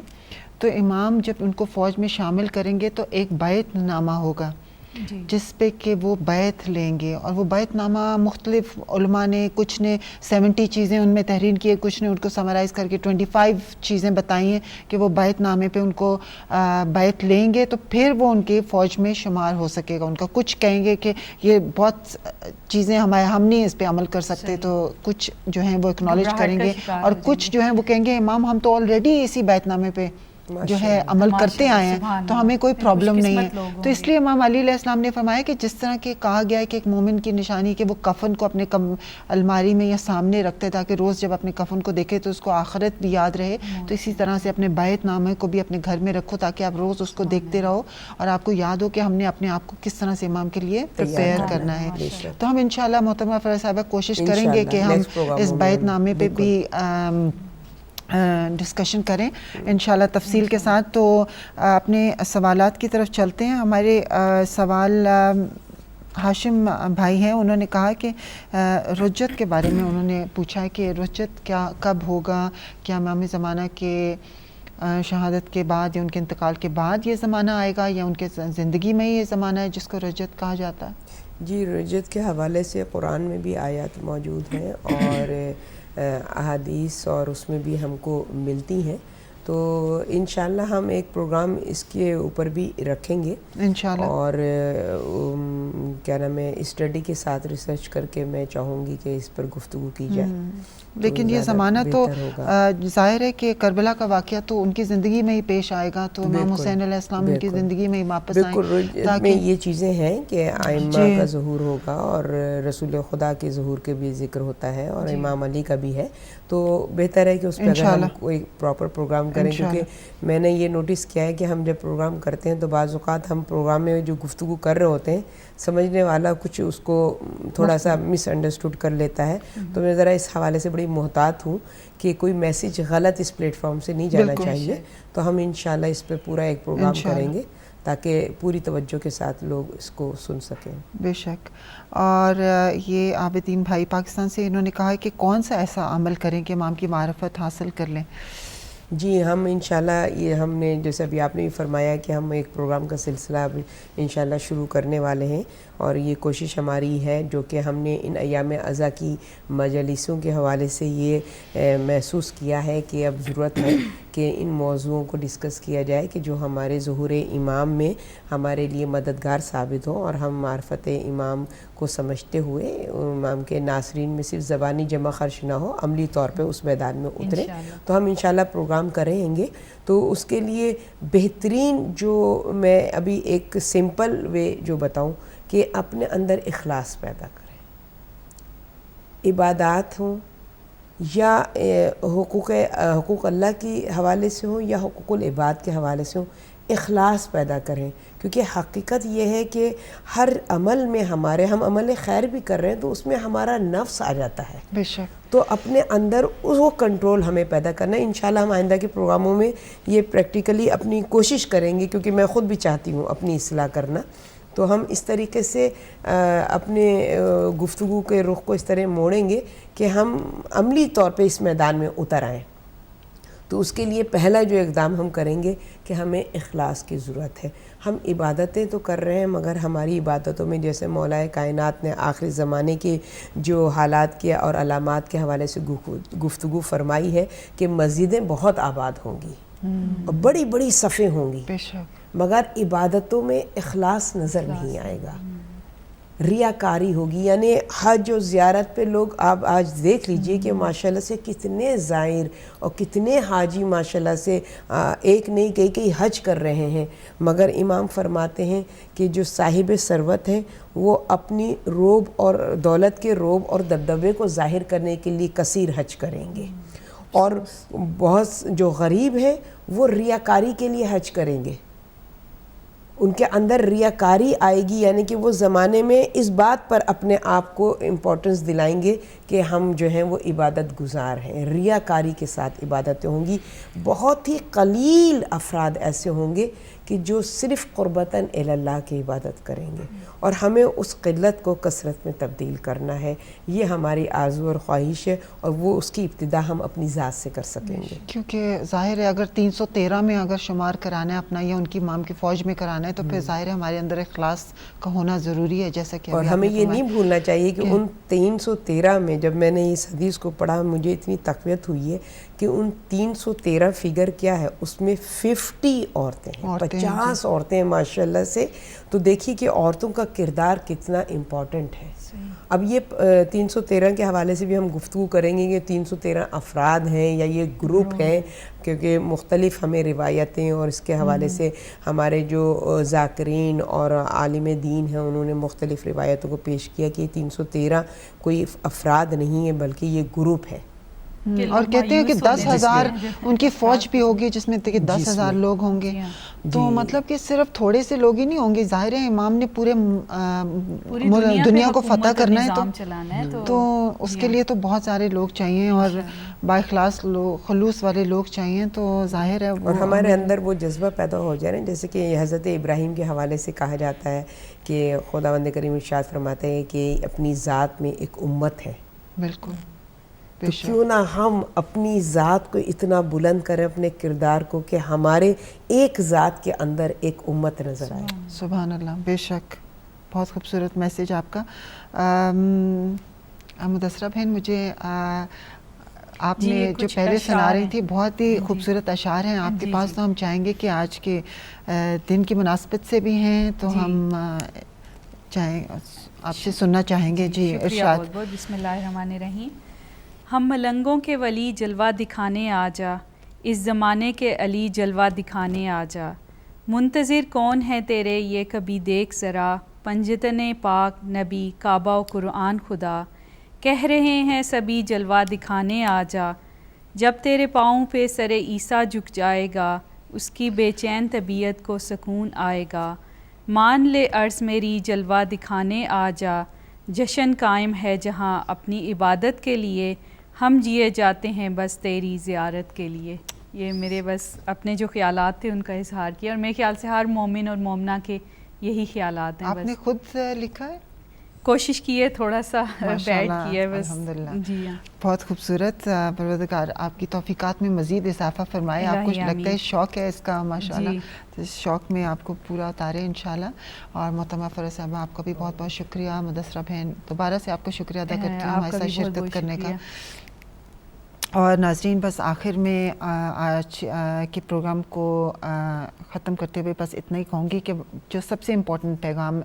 تو امام جب ان کو فوج میں شامل کریں گے تو ایک بیعت نامہ ہوگا جس پہ کہ وہ بیعت لیں گے. اور وہ بیعت نامہ مختلف علماء نے, کچھ نے 70 چیزیں ان میں تحریر کی ہے, کچھ نے ان کو سمرائز کر کے 25 چیزیں بتائی ہیں کہ وہ بیعت نامے پہ ان کو بیعت لیں گے تو پھر وہ ان کے فوج میں شمار ہو سکے گا. ان کا کچھ کہیں گے کہ یہ بہت چیزیں ہم نہیں اس پہ عمل کر سکتے, تو کچھ جو ہیں وہ اکنالج کریں گے, اور کچھ جو ہیں وہ کہیں گے امام ہم تو آلریڈی اسی بیعت نامے پہ جو ہے عمل کرتے آئے ہیں, تو ہمیں کوئی پرابلم نہیں ہے. تو اس لیے امام علی علیہ السلام نے فرمایا کہ جس طرح کہ کہا گیا ہے کہ ایک مومن کی نشانی کہ وہ کفن کو اپنے الماری میں یا سامنے رکھتے ہیں تاکہ روز جب اپنے کفن کو دیکھے تو اس کو آخرت بھی یاد رہے, تو اسی طرح سے اپنے بیعت نامے کو بھی اپنے گھر میں رکھو تاکہ آپ روز اس کو دیکھتے رہو اور آپ کو یاد ہو کہ ہم نے اپنے آپ کو کس طرح سے امام کے لیے پریپیئر کرنا ہے. تو ہم انشاءاللہ محترمہ فرح صاحبہ کوشش کریں گے کہ ہم اس بیعت نامے پہ بھی ڈسکشن کریں انشاءاللہ تفصیل کے ساتھ. تو اپنے سوالات کی طرف چلتے ہیں. ہمارے سوال ہاشم بھائی ہیں, انہوں نے کہا کہ رجت کے بارے میں انہوں نے پوچھا ہے کہ رجت کیا کب ہوگا, کیا امام زمانہ کے شہادت کے بعد یا ان کے انتقال کے بعد یہ زمانہ آئے گا, یا ان کے زندگی میں یہ زمانہ ہے جس کو رجت کہا جاتا ہے؟ جی رجت کے حوالے سے قرآن میں بھی آیات موجود ہیں اور احادیث اور اس میں بھی ہم کو ملتی ہیں, تو انشاءاللہ ہم ایک پروگرام اس کے اوپر بھی رکھیں گے انشاءاللہ, اور کیا نام ہے اسٹڈی کے ساتھ ریسرچ کر کے میں چاہوں گی کہ اس پر گفتگو کی جائے. لیکن یہ زمانہ تو ظاہر ہے کہ کربلا کا واقعہ تو ان کی زندگی میں ہی پیش آئے گا, تو امام حسین علیہ السلام ان کی زندگی میں ہی واپس آئیں. بالکل میں یہ چیزیں ہیں کہ ائمہ کا ظہور ہوگا اور رسول خدا کے ظہور کے بھی ذکر ہوتا ہے, اور امام علی کا بھی ہے, تو بہتر ہے کہ اس پہ ہم کوئی پراپر پروگرام کریں, کیونکہ میں نے یہ نوٹس کیا ہے کہ ہم جب پروگرام کرتے ہیں تو بعض اوقات ہم پروگرام میں جو گفتگو کر رہے ہوتے ہیں سمجھ سمجھنے والا کچھ اس کو تھوڑا سا مس انڈرسٹوڈ کر لیتا ہے. تو میں ذرا اس حوالے سے بڑی محتاط ہوں کہ کوئی میسیج غلط اس پلیٹ فارم سے نہیں جانا چاہیے. تو ہم انشاءاللہ اس پہ پورا ایک پروگرام کریں گے تاکہ پوری توجہ کے ساتھ لوگ اس کو سن سکیں. بے شک. اور یہ عابدین بھائی پاکستان سے انہوں نے کہا ہے کہ کون سا ایسا عمل کریں کہ امام کی معرفت حاصل کر لیں. جی ہم انشاءاللہ یہ ہم نے جیسے ابھی آپ نے بھی فرمایا کہ ہم ایک پروگرام کا سلسلہ اب انشاءاللہ شروع کرنے والے ہیں, اور یہ کوشش ہماری ہے جو کہ ہم نے ان ایام عزا کی مجالسوں کے حوالے سے یہ محسوس کیا ہے کہ اب ضرورت ہے کہ ان موضوعوں کو ڈسکس کیا جائے کہ جو ہمارے ظہور امام میں ہمارے لیے مددگار ثابت ہوں, اور ہم معرفت امام کو سمجھتے ہوئے امام کے ناصرین میں صرف زبانی جمع خرچ نہ ہو, عملی طور پہ اس میدان میں اتریں. تو ہم انشاءاللہ پروگرام کریں گے. تو اس کے لیے بہترین جو میں ابھی ایک سمپل وے جو بتاؤں کہ اپنے اندر اخلاص پیدا کریں, عبادات ہوں یا حقوق اللہ کی حوالے سے ہوں یا حقوق العباد کے حوالے سے ہوں, اخلاص پیدا کریں. کیونکہ حقیقت یہ ہے کہ ہر عمل میں ہم عمل خیر بھی کر رہے ہیں تو اس میں ہمارا نفس آ جاتا ہے. بے شک. تو اپنے اندر وہ کنٹرول ہمیں پیدا کرنا ہے. انشاءاللہ ہم آئندہ کے پروگراموں میں یہ پریکٹیکلی اپنی کوشش کریں گے, کیونکہ میں خود بھی چاہتی ہوں اپنی اصلاح کرنا. تو ہم اس طریقے سے اپنے گفتگو کے رخ کو اس طرح موڑیں گے کہ ہم عملی طور پہ اس میدان میں اتر آئیں. تو اس کے لیے پہلا جو اقدام ہم کریں گے کہ ہمیں اخلاص کی ضرورت ہے. ہم عبادتیں تو کر رہے ہیں مگر ہماری عبادتوں میں جیسے مولا کائنات نے آخری زمانے کے جو حالات کے اور علامات کے حوالے سے گفتگو فرمائی ہے کہ مسجدیں بہت آباد ہوں گی اور بڑی بڑی صفیں ہوں گی, مگر عبادتوں میں اخلاص نظر نہیں آئے گا, ریاکاری ہوگی. یعنی حج و زیارت پہ لوگ آپ آج دیکھ لیجئے کہ ماشاءاللہ سے کتنے زائر اور کتنے حاجی ماشاءاللہ سے ایک نہیں کئی حج کر رہے ہیں, مگر امام فرماتے ہیں کہ جو صاحب ثروت ہیں وہ اپنی روب اور دولت کے روب اور دبدبے کو ظاہر کرنے کے لیے کثیر حج کریں گے, اور بہت جو غریب ہیں وہ ریاکاری کے لیے حج کریں گے. ان کے اندر ریاکاری آئے گی, یعنی کہ وہ زمانے میں اس بات پر اپنے آپ کو امپورٹنس دلائیں گے کہ ہم جو ہیں وہ عبادت گزار ہیں. ریاکاری کے ساتھ عبادتیں ہوں گی. بہت ہی قلیل افراد ایسے ہوں گے کہ جو صرف قربتاً اللہ کی عبادت کریں گے, اور ہمیں اس قلت کو کثرت میں تبدیل کرنا ہے. یہ ہماری آرزو اور خواہش ہے, اور وہ اس کی ابتدا ہم اپنی ذات سے کر سکیں گے. کیونکہ ظاہر ہے اگر 313 میں اگر شمار کرانا ہے اپنا یا ان کی امام کی فوج میں کرانا ہے تو پھر ظاہر ہے ہمارے اندر اخلاص کا ہونا ضروری ہے. جیسا کہ اور ہمیں یہ نہیں بھولنا چاہیے کہ ان 313 میں جب میں نے اس حدیث کو پڑھا مجھے اتنی تقویت ہوئی ہے کہ ان 313 فگر کیا ہے, اس میں 50 عورتیں ہیں, 50 عورتیں ہیں ماشاءاللہ سے. تو دیکھیے کہ عورتوں کا کردار کتنا امپورٹنٹ ہے. اب یہ 313 کے حوالے سے بھی ہم گفتگو کریں گے کہ 313 افراد ہیں یا یہ گروپ ہیں, کیونکہ مختلف ہمیں روایتیں اور اس کے حوالے سے ہمارے جو ذاکرین اور عالم دین ہیں انہوں نے مختلف روایتوں کو پیش کیا کہ 313 کوئی افراد نہیں ہے بلکہ یہ گروپ ہے. اور کہتے ہیں کہ 10,000 ان کی فوج بھی ہوگی جس میں 10,000 لوگ ہوں گے. تو مطلب کہ صرف تھوڑے سے لوگ ہی نہیں ہوں گے, ظاہر ہے امام نے پورے دنیا کو فتح کرنا ہے تو اس کے لیے تو بہت سارے لوگ چاہیے اور بااخلاص خلوص والے لوگ چاہیے. تو ظاہر ہے اور ہمارے اندر وہ جذبہ پیدا ہو جائے, جیسے کہ حضرت ابراہیم کے حوالے سے کہا جاتا ہے کہ خداوند کریم ارشاد فرماتے ہیں کہ اپنی ذات میں ایک امت ہے. بالکل. تو کیوں نہ ہم اپنی ذات کو اتنا بلند کریں, اپنے کردار کو, کہ ہمارے ایک ذات کے اندر ایک امت نظر آئے. سبحان اللہ. بے شک بہت خوبصورت میسیج آپ کا. مدثرہ بہن, مجھے آپ نے جو پہلے سنا رہی تھی بہت ہی خوبصورت اشعار ہیں آپ کے پاس, تو ہم چاہیں گے کہ آج کے دن کی مناسبت سے بھی ہیں تو ہم چاہیں آپ سے سننا چاہیں گے. جی ارشاد. بسم اللہ الرحمن الرحیم. ہم ملنگوں کے ولی جلوہ دکھانے آ جا, اس زمانے کے علی جلوہ دکھانے آ جا. منتظر کون ہے تیرے یہ کبھی دیکھ ذرا, پنجتن پاک نبی کعبہ و قرآن خدا. کہہ رہے ہیں سبھی جلوہ دکھانے آ جا, جب تیرے پاؤں پہ سر عیسیٰ جھک جائے گا, اس کی بے چین طبیعت کو سکون آئے گا. مان لے عرض میری جلوہ دکھانے آ جا، جشن قائم ہے جہاں اپنی عبادت کے لیے، ہم جیے جاتے ہیں بس تیری زیارت کے لیے۔ یہ میرے بس اپنے جو خیالات تھے ان کا اظہار کیا، اور میرے خیال سے ہر مومن اور مومنہ کے یہی خیالات ہیں۔ آپ نے خود لکھا ہے؟ کوشش کی ہے، تھوڑا سا بیٹھ کی ہے بس۔ الحمدللہ، جی ہاں، بہت خوبصورت۔ پروردگار آپ کی توفیقات میں مزید اضافہ فرمائے۔ آپ کو لگتا ہے شوق ہے اس کا، ماشاءاللہ، تو اس شوق میں آپ کو پورا اتارے انشاءاللہ۔ اور محترمہ فرح صاحبہ آپ کا بھی بہت بہت شکریہ۔ مدثرہ بہن دوبارہ سے آپ کو شکریہ ادا کرتی ہوں ہمارے ساتھ شرکت کرنے کا۔ اور ناظرین، بس آخر میں آج کے پروگرام کو ختم کرتے ہوئے بس اتنا ہی کہوں گی کہ جو سب سے امپورٹنٹ پیغام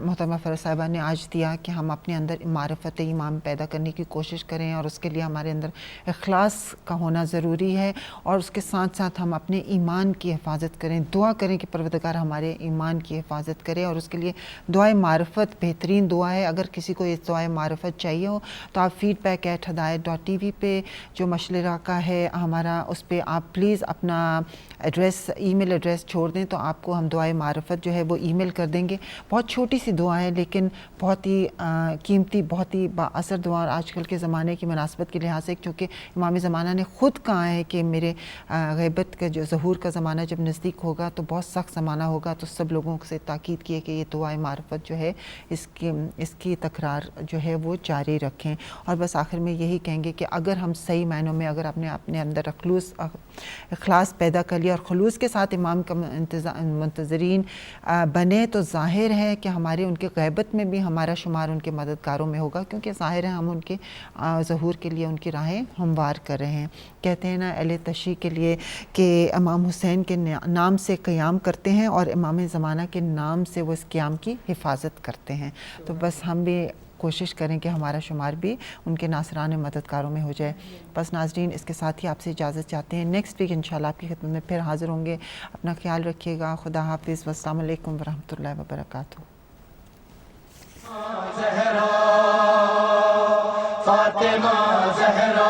محترمہ فرح صاحبہ نے آج دیا کہ ہم اپنے اندر معرفت ایمان پیدا کرنے کی کوشش کریں، اور اس کے لیے ہمارے اندر اخلاص کا ہونا ضروری ہے، اور اس کے ساتھ ساتھ ہم اپنے ایمان کی حفاظت کریں، دعا کریں کہ پروردگار ہمارے ایمان کی حفاظت کرے، اور اس کے لیے دعائے معرفت بہترین دعا ہے۔ اگر کسی کو اس دعائے معرفت چاہیے ہو تو آپ feedback@hidayat.tv پہ جو مشعل راقہ ہے ہمارا، اس پہ آپ پلیز اپنا ایڈریس، ای میل ایڈریس چھوڑ دیں تو آپ کو ہم دعائے معرفت جو ہے وہ ای میل کر دیں گے۔ بہت چھوٹی سی دعا ہے لیکن بہت ہی قیمتی، بہت ہی با اثر دعا، اور آج کل کے زمانے کی مناسبت کے لحاظ سے، کیونکہ امام زمانہ نے خود کہا ہے کہ میرے غیبت کا جو ظہور کا زمانہ جب نزدیک ہوگا تو بہت سخت زمانہ ہوگا، تو سب لوگوں سے تاکید کی ہے کہ یہ دعائے معرفت جو ہے اس کی تکرار جو ہے وہ جاری رکھیں۔ اور بس آخر میں یہی کہیں گے کہ اگر ہم صحیح معنوں میں اگر اپنے اندر اخلاص پیدا کر لیا اور خلوص کے ساتھ امام کا منتظرین بنے، تو ظاہر ہے کہ ہمارے ان کے غیبت میں بھی ہمارا شمار ان کے مددگاروں میں ہوگا، کیونکہ ظاہر ہے ہم ان کے ظہور کے لیے ان کی راہیں ہموار کر رہے ہیں۔ کہتے ہیں نا اہل تشیع کے لیے کہ امام حسین کے نام سے قیام کرتے ہیں اور امام زمانہ کے نام سے وہ اس قیام کی حفاظت کرتے ہیں۔ تو بس ہم بھی کوشش کریں کہ ہمارا شمار بھی ان کے ناصران مددگاروں میں ہو جائے۔ بس ناظرین، اس کے ساتھ ہی آپ سے اجازت چاہتے ہیں، نیکسٹ ویک انشاءاللہ آپ کی خدمت میں پھر حاضر ہوں گے۔ اپنا خیال رکھیے گا، خدا حافظ، والسلام علیکم ورحمۃ اللہ وبرکاتہ۔ زہرا فاطمہ زہرا